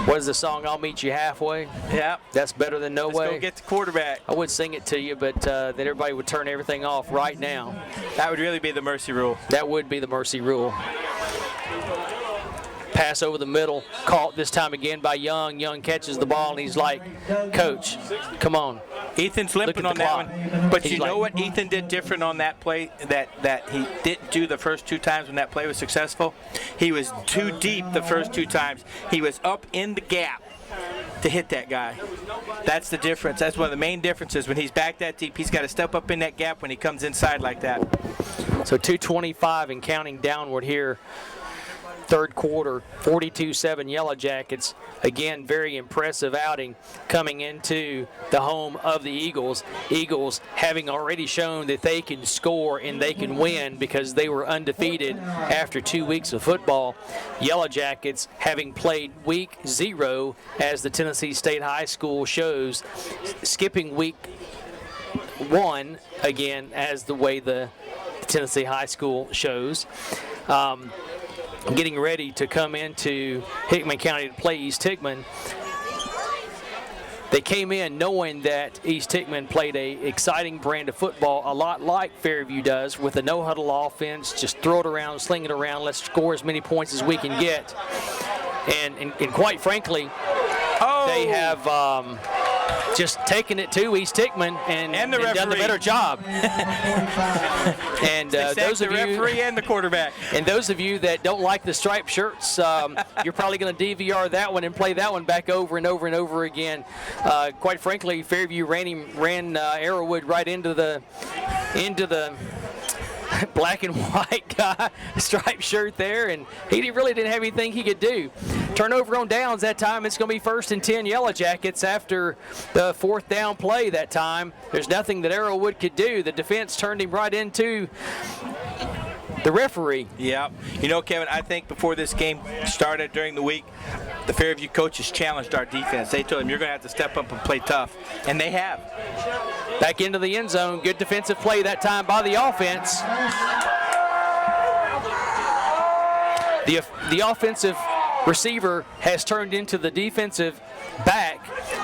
What is the song? I'll meet you halfway. Yeah. That's better than no way. Let's go get the quarterback. I would sing it to you, but then everybody would turn everything off right now. That would really be the mercy rule. That would be the mercy rule. Pass over the middle, caught this time again by Young. Young catches the ball, and he's like, Coach, come on. Ethan's limping on that one. But you know what Ethan did different on that play that he didn't do the first 2 times when that play was successful? He was too deep the first 2 times. He was up in the gap to hit that guy. That's the difference. That's one of the main differences. When he's back that deep, he's got to step up in that gap when he comes inside like that. So 2:25 and counting downward here. Third quarter, 42-7 Yellow Jackets. Again, very impressive outing coming into the home of the Eagles. Eagles having already shown that they can score and they can win because they were undefeated after 2 weeks of football. Yellow Jackets having played week 0, as the Tennessee State High School shows, skipping week 1 again as the way the Tennessee High School shows. Getting ready to come into Hickman County to play East Hickman. They came in knowing that East Hickman played a exciting brand of football, a lot like Fairview does, with a no-huddle offense. Just throw it around, sling it around, let's score as many points as we can get. And quite frankly, they have just taken it to East Hickman and done the better job. And those of you, referee and the quarterback. And those of you that don't like the striped shirts, you're probably going to DVR that one and play that one back over and over and over again. Quite frankly, Fairview ran Arrowwood right into the black and white guy, striped shirt there, and he really didn't have anything he could do. Turnover on downs that time. It's going to be 1st and 10 Yellow Jackets after the 4th down play that time. There's nothing that Arrowwood could do. The defense turned him right into the referee. Yeah. You know, Kevin, I think before this game started during the week, the Fairview coaches challenged our defense. They told them, you're going to have to step up and play tough. And they have. Back into the end zone. Good defensive play that time by the offense. The offensive receiver has turned into the defensive back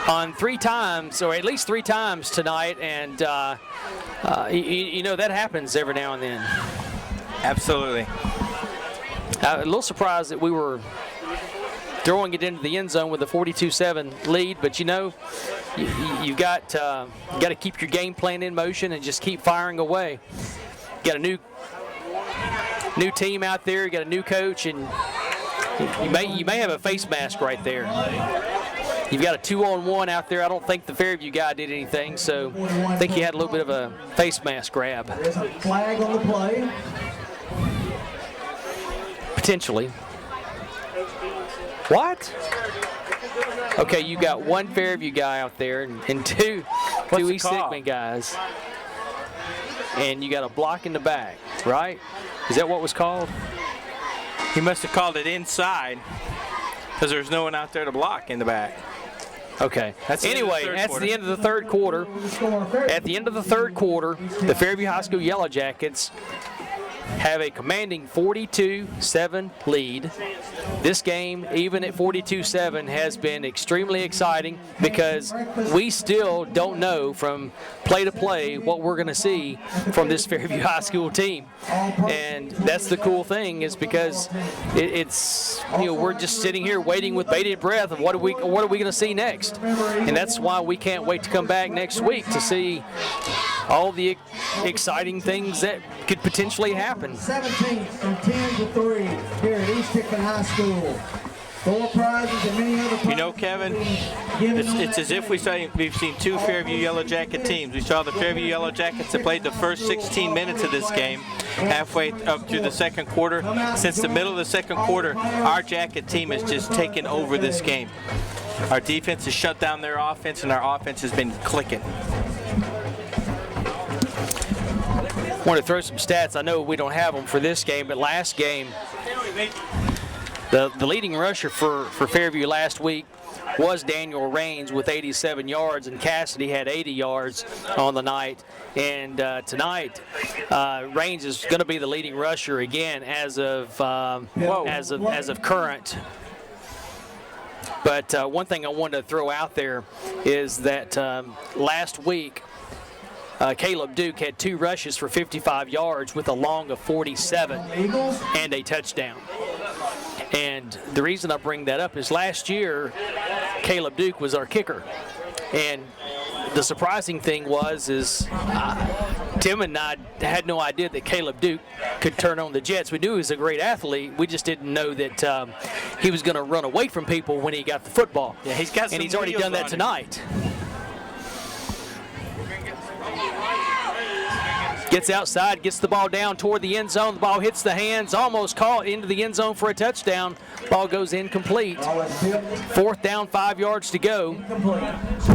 on 3 times, or at least 3 times tonight, and you know that happens every now and then. Absolutely. A little surprised that we were throwing it into the end zone with a 42-7 lead, but you know, you got to keep your game plan in motion and just keep firing away. Got a new team out there. You got a new coach, and you may have a face mask right there. You've got a 2-on-1 out there. I don't think the Fairview guy did anything, so I think he had a little bit of a face mask grab. There's a flag on the play. Potentially. What? Okay, you got 1 Fairview guy out there and two East Hickman guys. And you got a block in the back, right? Is that what was called? He must have called it inside because there's no one out there to block in the back. Okay. Anyway, that's the end of the third quarter. At the end of the third quarter, the Fairview High School Yellow Jackets have a commanding 42-7 lead. This game, even at 42-7, has been extremely exciting because we still don't know from play to play what we're going to see from this Fairview High School team. And that's the cool thing, is because it's, you know, we're just sitting here waiting with bated breath of what are we going to see next. And that's why we can't wait to come back next week to see all the exciting things that could potentially happen. 17th from 10 to 3 here at East Hickman High School. 4 prizes and many other prizes. You know, Kevin, it's as if we've seen 2 Fairview Yellow Jacket teams. We saw the Fairview Yellow Jackets that played the first 16 minutes of this game, halfway up through the second quarter. Since the middle of the second quarter, our Jacket team has just taken over this game. Our defense has shut down their offense, and our offense has been clicking. I want to throw some stats. I know we don't have them for this game, but last game, the leading rusher for Fairview last week was Daniel Raines with 87 yards, and Cassidy had 80 yards on the night. And tonight, Raines is going to be the leading rusher again as of current. But one thing I wanted to throw out there is that last week, Caleb Duke had 2 rushes for 55 yards with a long of 47 and a touchdown. And the reason I bring that up is last year, Caleb Duke was our kicker. And the surprising thing is Tim and I had no idea that Caleb Duke could turn on the Jets. We knew he was a great athlete. We just didn't know that he was going to run away from people when he got the football. Yeah, he's already done that tonight. Gets outside, gets the ball down toward the end zone. The ball hits the hands, almost caught into the end zone for a touchdown. Ball goes incomplete. 4th down, 5 yards to go.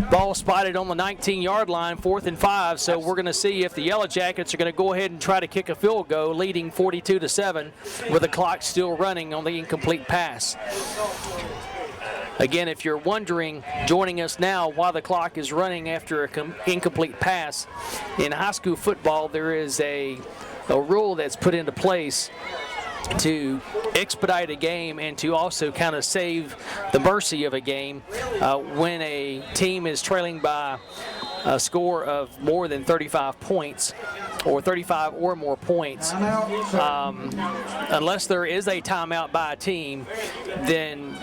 Ball spotted on the 19-yard line, 4th and 5. So we're going to see if the Yellow Jackets are going to go ahead and try to kick a field goal, leading 42-7, with the clock still running on the incomplete pass. Again, if you're wondering, joining us now, why the clock is running after an incomplete pass, in high school football there is a rule that's put into place to expedite a game and to also kind of save the mercy of a game when a team is trailing by a score of more than 35 points or 35 or more points. Unless there is a timeout by a team, then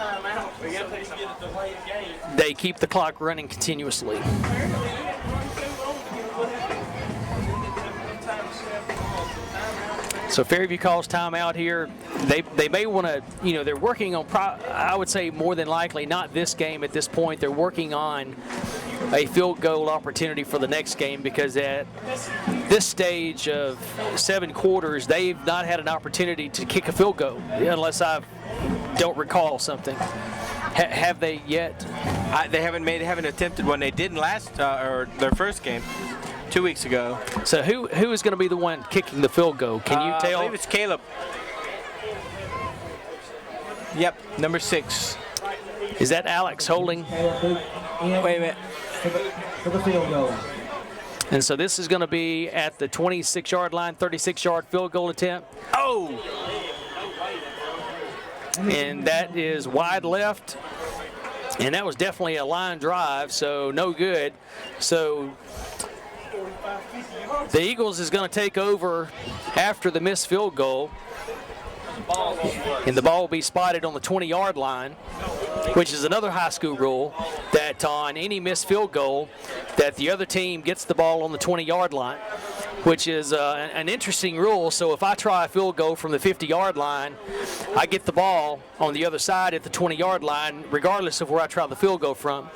they keep the clock running continuously. So Fairview calls timeout here. They may want to, they're working on, I would say more than likely not this game at this point. They're working on a field goal opportunity for the next game, because at this stage of 7 quarters, they've not had an opportunity to kick a field goal, unless I don't recall something. Have they yet? They haven't attempted one. They didn't or their first game 2 weeks ago. So who is going to be the one kicking the field goal? Can you tell? I believe it's Caleb. Yep, number 6. Is that Alex Holding? Wait a minute. For the field goal. And so this is going to be at the 26-yard line, 36-yard field goal attempt. Oh! And that is wide left. And that was definitely a line drive, so no good. So the Eagles is going to take over after the missed field goal. And the ball will be spotted on the 20-yard line, which is another high school rule, that on any missed field goal, that the other team gets the ball on the 20-yard line, which is an interesting rule. So if I try a field goal from the 50-yard line, I get the ball on the other side at the 20-yard line, regardless of where I try the field goal from.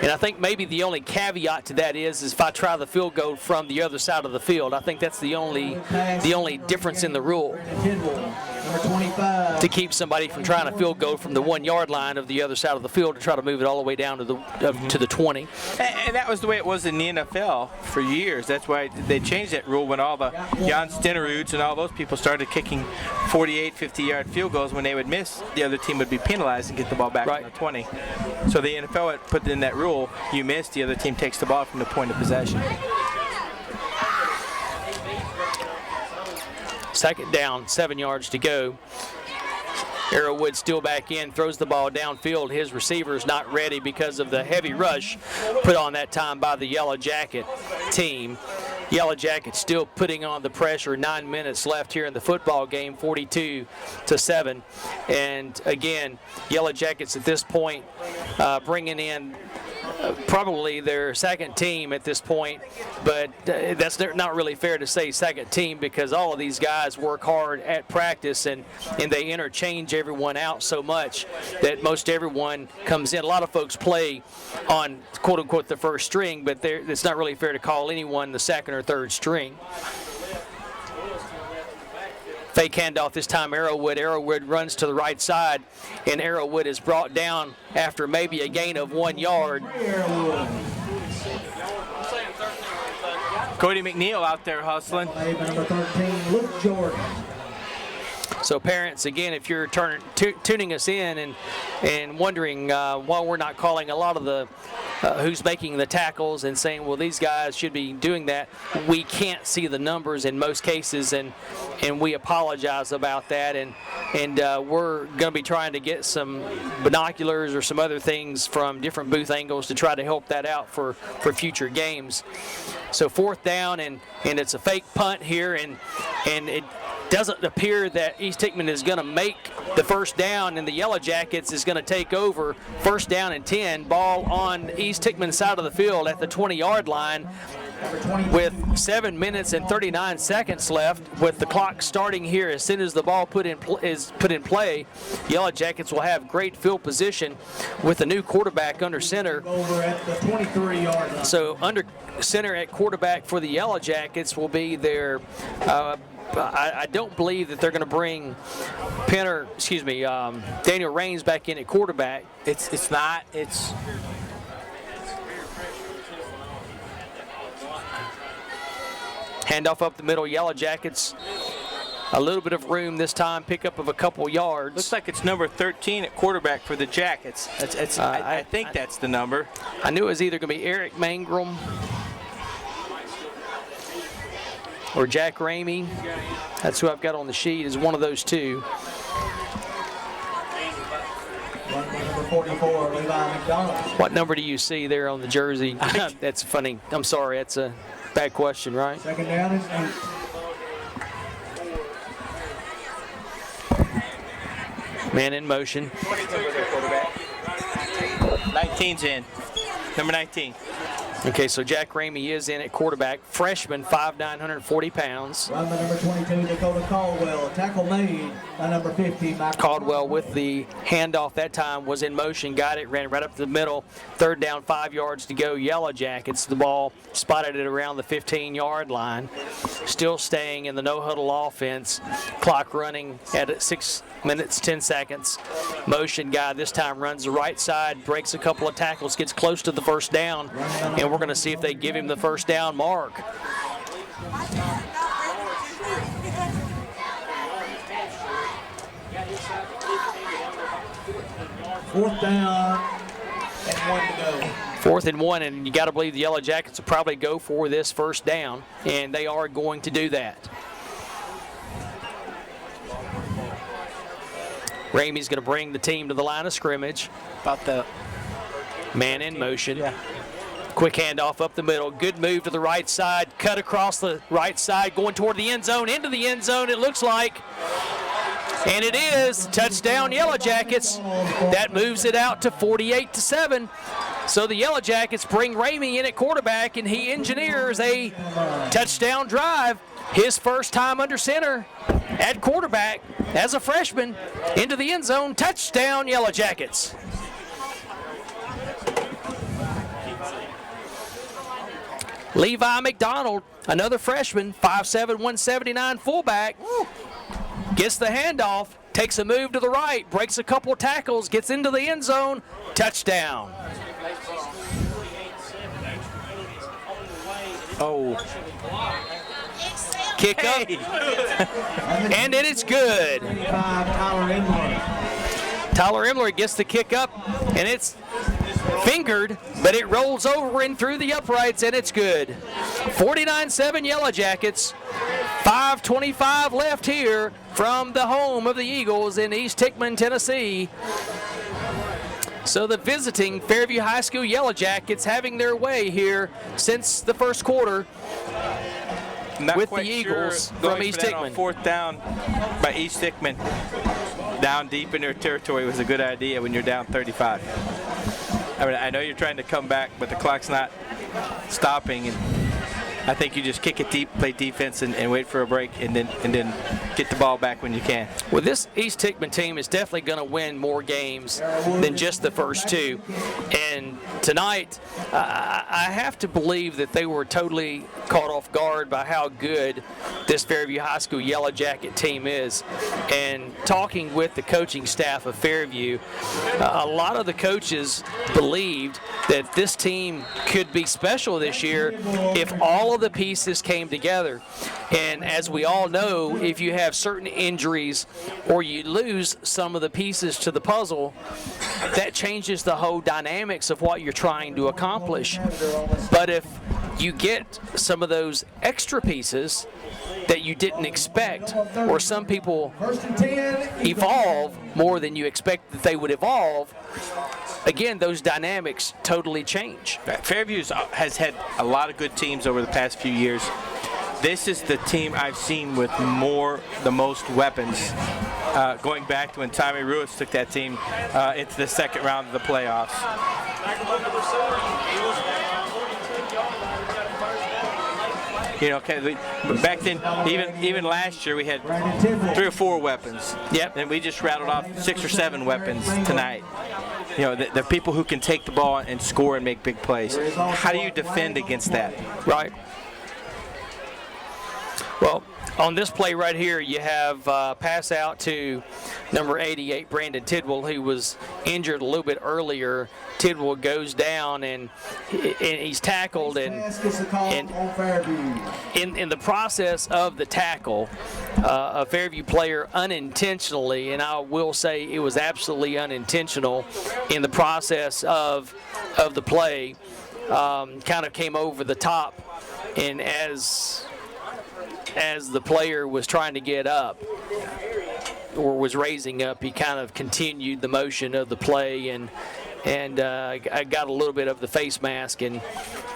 And I think maybe the only caveat to that is if I try the field goal from the other side of the field. I think that's the only difference in the rule, to keep somebody from trying to field goal from the 1-yard line of the other side of the field to try to move it all the way down to the 20. And that was the way it was in the NFL for years. That's why they changed that rule when all the Jan Stenerud's and all those people started kicking 48, 50-yard field goals. When they would miss, the other team would be penalized and get the ball back on the 20. So the NFL had put in that rule: you miss, the other team takes the ball from the point of possession. 2nd down, 7 yards to go. Arrowwood still back in, throws the ball downfield. His receiver's not ready because of the heavy rush put on that time by the Yellow Jacket team. Yellow Jackets still putting on the pressure. 9 minutes left here in the football game, 42-7. And again, Yellow Jackets at this point bringing in probably their second team at this point, but that's not really fair to say second team, because all of these guys work hard at practice and they interchange everyone out so much that most everyone comes in. A lot of folks play on quote-unquote the first string, but it's not really fair to call anyone the second or third string. Fake handoff this time, Arrowwood. Arrowwood runs to the right side, and Arrowwood is brought down after maybe a gain of 1 yard. Cody McNeil out there hustling. Number 13, Luke Jordan. So parents, again, if you're tuning us in and wondering why we're not calling a lot of the who's making the tackles and saying, well, these guys should be doing that, we can't see the numbers in most cases, and we apologize about that. And we're going to be trying to get some binoculars or some other things from different booth angles to try to help that out for future games. So 4th down, and it's a fake punt here, and it doesn't appear that East Hickman is going to make the first down, and the Yellow Jackets is going to take over. 1st down and 10, ball on East Hickman's side of the field at the 20-yard line with 7 minutes and 39 seconds left, with the clock starting here as soon as the ball is put in play. Yellow Jackets will have great field position with the new quarterback under center. Over at the 23-yard line. So under center at quarterback for the Yellow Jackets will be their I don't believe that they're going to bring Daniel Raines back in at quarterback. It's not. Handoff up the middle. Yellow Jackets, a little bit of room this time, pickup of a couple yards. Looks like it's number 13 at quarterback for the Jackets. I think that's the number. I knew it was either going to be Eric Mangrum or Jack Ramey. That's who I've got on the sheet, is one of those two. Number 44, Levi McDonald. What number do you see there on the jersey? That's funny. I'm sorry. That's a bad question, right? 2nd down is 8. Man in motion. 19's in. Number 19. Okay, so Jack Ramey is in at quarterback. Freshman, 5'9", 140 pounds. Run by number 22, Dakota Caldwell. Tackle made by number 50, Michael Caldwell with the handoff that time was in motion, got it, ran right up the middle. 3rd down, 5 yards to go. Yellow Jackets, the ball spotted it around the 15-yard line. Still staying in the no-huddle offense. Clock running at 6 minutes, 10 seconds. Motion guy this time runs the right side, breaks a couple of tackles, gets close to the 1st down, and we're going to see if they give him the 1st down mark. Fourth down and 1 to go. 4th and 1, and you got to believe the Yellow Jackets will probably go for this 1st down, and they are going to do that. Ramey's going to bring the team to the line of scrimmage. About the man in motion. Yeah. Quick handoff up the middle. Good move to the right side. Cut across the right side, going toward the end zone. Into the end zone, it looks like. And it is. Touchdown, Yellow Jackets. That moves it out to 48-7. So the Yellow Jackets bring Ramey in at quarterback, and he engineers a touchdown drive. His first time under center at quarterback as a freshman. Into the end zone. Touchdown, Yellow Jackets. Levi McDonald, another freshman, 5'7", 179 fullback, gets the handoff, takes a move to the right, breaks a couple of tackles, gets into the end zone, touchdown. Oh. Kick up, and then it's good. Tyler Imler gets the kick up, and it's fingered, but it rolls over and through the uprights, and it's good. 49-7 Yellow Jackets. 5:25 left here from the home of the Eagles in East Hickman, Tennessee. So the visiting Fairview High School Yellow Jackets having their way here since the first quarter. Not with the quite Eagles sure from East Hickman. 4th down by East Hickman, down deep in their territory, was a good idea when you're down 35. I mean, I know you're trying to come back, but the clock's not stopping, and I think you just kick it deep, play defense, and wait for a break, and then get the ball back when you can. Well, this East Hickman team is definitely going to win more games than just the first two. And tonight, I have to believe that they were totally caught off guard by how good this Fairview High School Yellow Jacket team is. And talking with the coaching staff of Fairview, a lot of the coaches believed that this team could be special this year if all all of the pieces came together. And as we all know, if you have certain injuries or you lose some of the pieces to the puzzle, that changes the whole dynamics of what you're trying to accomplish. But if you get some of those extra pieces that you didn't expect, or some people evolve more than you expect that they would evolve, again, those dynamics totally change. Fairview has had a lot of good teams over the past few years. This is the team I've seen with the most weapons, going back to when Tommy Ruiz took that team into the second round of the playoffs. You know, back then, even last year, we had 3 or 4 weapons. Yep. And we just rattled off 6 or 7 weapons tonight. You know, the people who can take the ball and score and make big plays. How do you defend against that? Right. Well, on this play right here, you have pass out to number 88, Brandon Tidwell, who was injured a little bit earlier. Tidwell goes down and he's tackled, and in the process of the tackle, a Fairview player unintentionally, and I will say it was absolutely unintentional, in the process of the play, kind of came over the top, and as the player was trying to get up or was raising up, he kind of continued the motion of the play, and I got a little bit of the face mask, and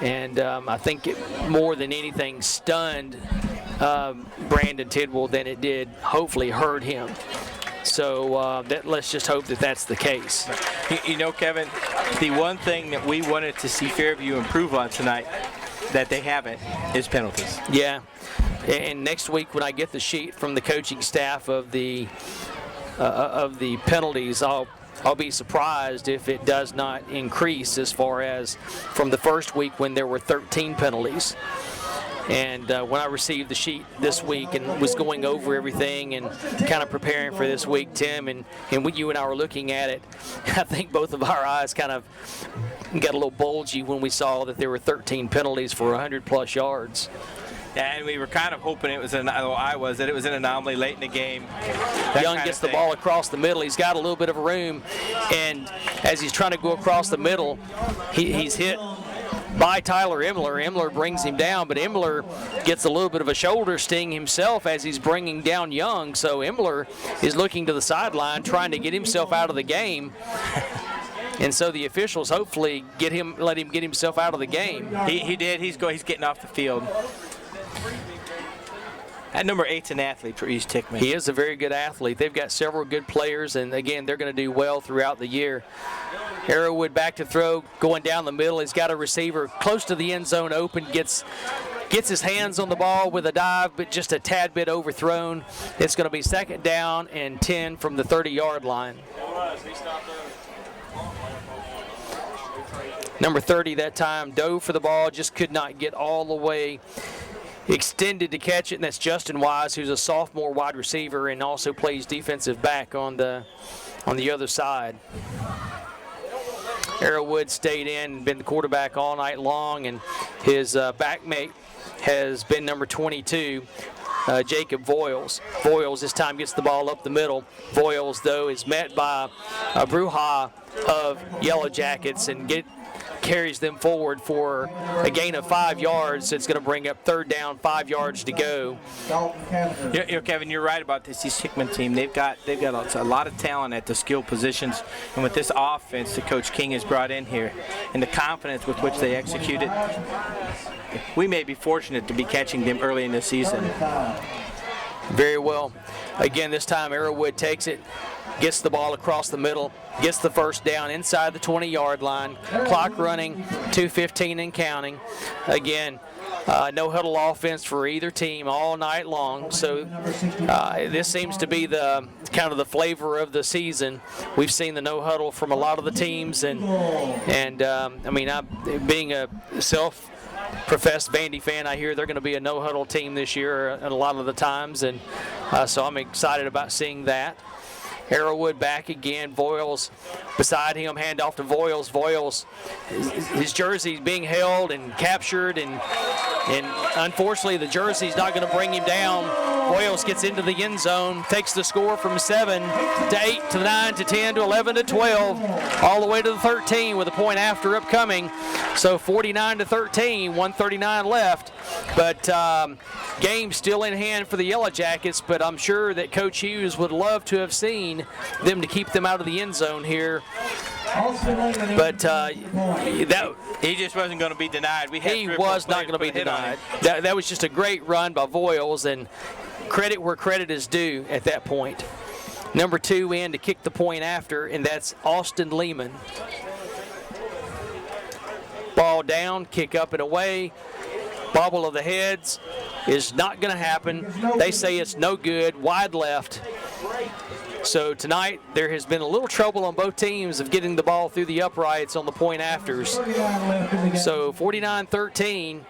I think it more than anything stunned Brandon Tidwell than it did hopefully hurt him. So let's just hope that that's the case. You know, Kevin, the one thing that we wanted to see Fairview improve on tonight that they haven't is penalties. Yeah. And next week, when I get the sheet from the coaching staff of the penalties, I'll be surprised if it does not increase, as far as from the first week when there were 13 penalties. And when I received the sheet this week and was going over everything and kind of preparing for this week, Tim, and when you and I were looking at it, I think both of our eyes kind of got a little bulgy when we saw that there were 13 penalties for 100-plus yards. And we were kind of hoping it was that it was an anomaly late in the game. Young gets the ball across the middle. He's got a little bit of room, and as he's trying to go across the middle, he's hit by Tyler Imler. Imler brings him down, but Imler gets a little bit of a shoulder sting himself as he's bringing down Young. So Imler is looking to the sideline, trying to get himself out of the game. And so the officials hopefully let him get himself out of the game. He did. He's getting off the field. At number 8's an athlete for East Hickman. He is a very good athlete. They've got several good players, and again, they're going to do well throughout the year. Arrowwood back to throw, going down the middle. He's got a receiver close to the end zone open, gets his hands on the ball with a dive, but just a tad bit overthrown. It's going to be 2nd down and 10 from the 30-yard line. Number 30 that time dove for the ball, just could not get all the way extended to catch it, and that's Justin Wise, who's a sophomore wide receiver and also plays defensive back on the other side. Arrowwood stayed in and been the quarterback all night long, and his backmate has been number 22, Jacob Voiles. Voiles this time gets the ball up the middle. Voiles, though, is met by a Bruja of Yellow Jackets and carries them forward for a gain of 5 yards. It's going to bring up 3rd down, 5 yards to go. You know, Kevin, you're right about this East Hickman team. They've got a lot of talent at the skill positions, and with this offense that Coach King has brought in here, and the confidence with which they execute it, we may be fortunate to be catching them early in the season. Very well. Again, this time Arrowwood takes it, gets the ball across the middle, gets the 1st down inside the 20-yard line. Clock running, 2:15 and counting. Again, no huddle offense for either team all night long. So this seems to be the kind of the flavor of the season. We've seen the no huddle from a lot of the teams, and I mean, being a self-professed Vandy fan, I hear they're going to be a no huddle team this year a lot of the times, and so I'm excited about seeing that. Arrowwood back again. Voiles beside him, hand off to Voiles. Voiles, his jersey being held and captured, and unfortunately the jersey's not going to bring him down. Voiles gets into the end zone, takes the score from 7 to 8 to 9 to 10 to 11 to 12, all the way to the 13 with a point after upcoming. So 49 to 13, 1:39 left, but game still in hand for the Yellow Jackets. But I'm sure that Coach Hughes would love to have seen them to keep them out of the end zone here. But he just wasn't going to be denied. He was not going to be denied. That was just a great run by Voiles, and credit where credit is due at that point. Number 2 in to kick the point after, and that's Austin Lehman. Ball down, kick up and away. Bobble of the heads is not going to happen. They say it's no good, wide left. So tonight there has been a little trouble on both teams of getting the ball through the uprights on the point afters. So 49-13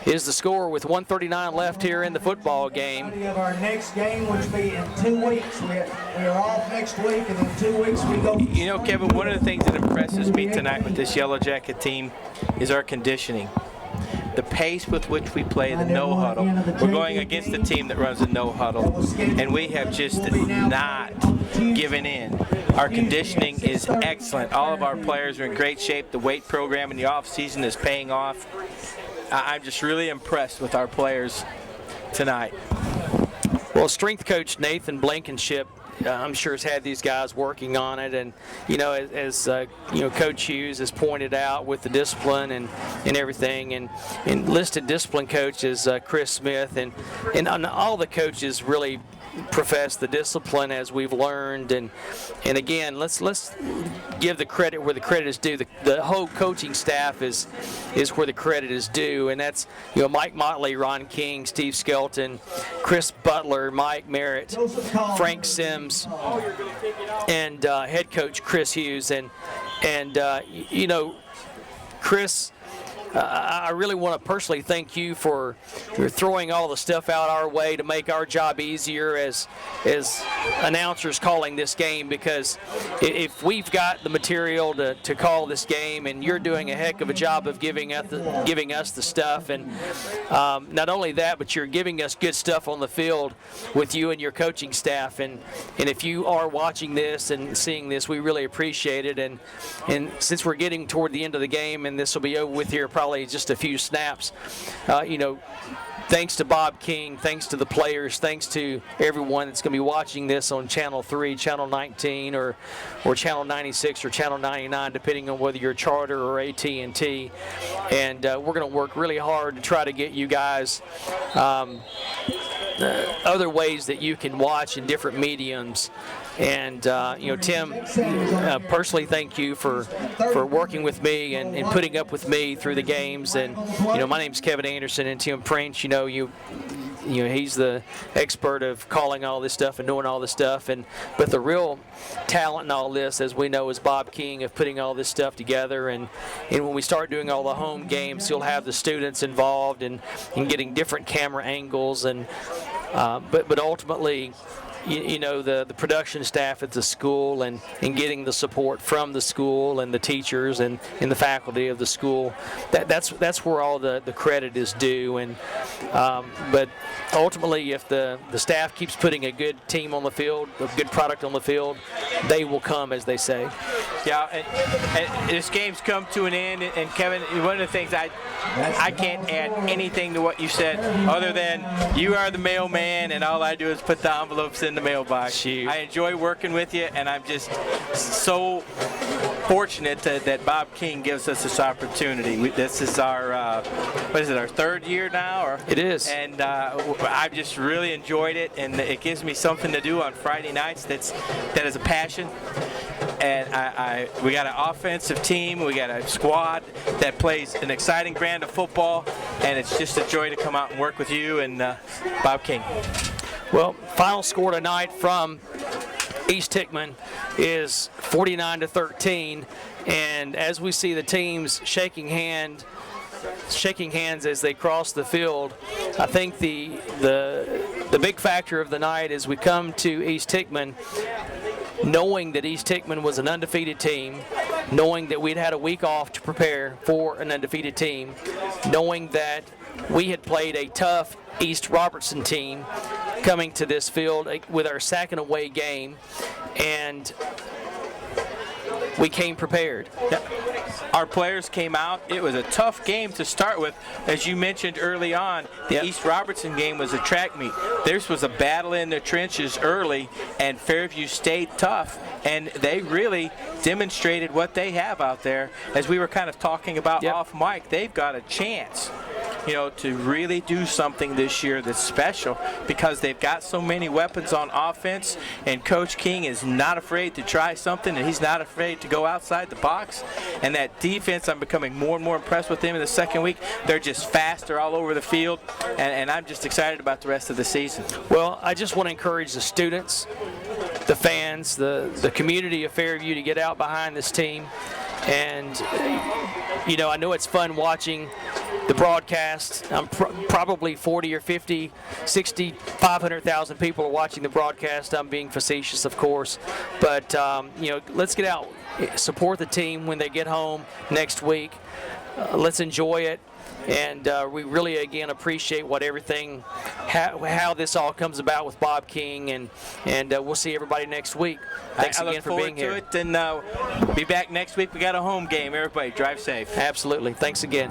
is the score with 1:39 left here in the football game. Of our next game, which will be in 2 weeks. We're off next week, and in 2 weeks we go. You know, Kevin, one of the things that impresses me tonight with this Yellow Jacket team is our conditioning. The pace with which we play the no huddle. We're going against a team that runs a no huddle, and we have just not given in. Our conditioning is excellent. All of our players are in great shape. The weight program in the off season is paying off. I'm just really impressed with our players tonight. Well, strength coach Nathan Blankenship, I'm sure, has had these guys working on it, and as Coach Hughes has pointed out with the discipline and everything, and listed discipline coach is Chris Smith, and all the coaches really profess the discipline as we've learned, and again, let's give the credit where the credit is due. The whole coaching staff is where the credit is due, and that's Mike Motley, Ron King, Steve Skelton, Chris Butler, Mike Merritt, Frank Sims, and head coach Chris Hughes, and Chris, I really want to personally thank you for throwing all the stuff out our way to make our job easier as announcers calling this game, because if we've got the material to call this game, and you're doing a heck of a job of giving us the stuff, and not only that, but you're giving us good stuff on the field with you and your coaching staff, and if you are watching this and seeing this, we really appreciate it, and since we're getting toward the end of the game and this will be over with here probably just a few snaps, thanks to Bob King, thanks to the players, thanks to everyone that's going to be watching this on Channel 3, Channel 19, or Channel 96 or Channel 99, depending on whether you're Charter or AT&T. And we're going to work really hard to try to get you guys other ways that you can watch in different mediums. And Tim, personally thank you for working with me and putting up with me through the games. And my name's Kevin Anderson, and Tim Prince, he's the expert of calling all this stuff and knowing all this stuff, but the real talent in all this, as we know, is Bob King of putting all this stuff together. And when we start doing all the home games, he'll have the students involved in getting different camera angles, and but ultimately, the production staff at the school and getting the support from the school and the teachers and the faculty of the school, that's where all the credit is due. And but ultimately, if the staff keeps putting a good team on the field, a good product on the field, they will come, as they say. Yeah, and this game's come to an end, and Kevin, one of the things I can't add anything to what you said other than you are the mailman, and all I do is put the envelopes in the mailbox. Shoot. I enjoy working with you, and I'm just so fortunate that Bob King gives us this opportunity. This is our our 3rd year now? Or? It is. And I've just really enjoyed it, and it gives me something to do on Friday nights that is a passion. And we got an offensive team, we got a squad that plays an exciting brand of football, and it's just a joy to come out and work with you and Bob King. Well, final score tonight from East Hickman is 49-13, and as we see the teams shaking hands as they cross the field, I think the big factor of the night as we come to East Hickman, knowing that East Hickman was an undefeated team, knowing that we'd had a week off to prepare for an undefeated team, knowing that we had played a tough East Robertson team coming to this field with our second away game, and we came prepared. Yeah. Our players came out. It was a tough game to start with. As you mentioned early on, the East Robertson game was a track meet. This was a battle in the trenches early, and Fairview stayed tough, and they really demonstrated what they have out there. As we were kind of talking about off mic, they've got a chance, you know, to really do something this year that's special, because they've got so many weapons on offense, and Coach King is not afraid to try something, and he's not afraid to go outside the box. And that defense, I'm becoming more and more impressed with them in the second week. They're just fast. They're all over the field, and I'm just excited about the rest of the season. Well, I just want to encourage the students, the fans, the community of Fairview to get out behind this team. And, you know, I know it's fun watching the broadcast. I'm probably 40 or 50, 60, 500,000 people are watching the broadcast. I'm being facetious, of course. But, you know, let's get out, support the team when they get home next week. Let's enjoy it. And we really, again, appreciate how this all comes about with Bob King, and we'll see everybody next week. Thanks again for being here. I look forward to it, and be back next week. We got a home game. Everybody, drive safe. Absolutely. Thanks again.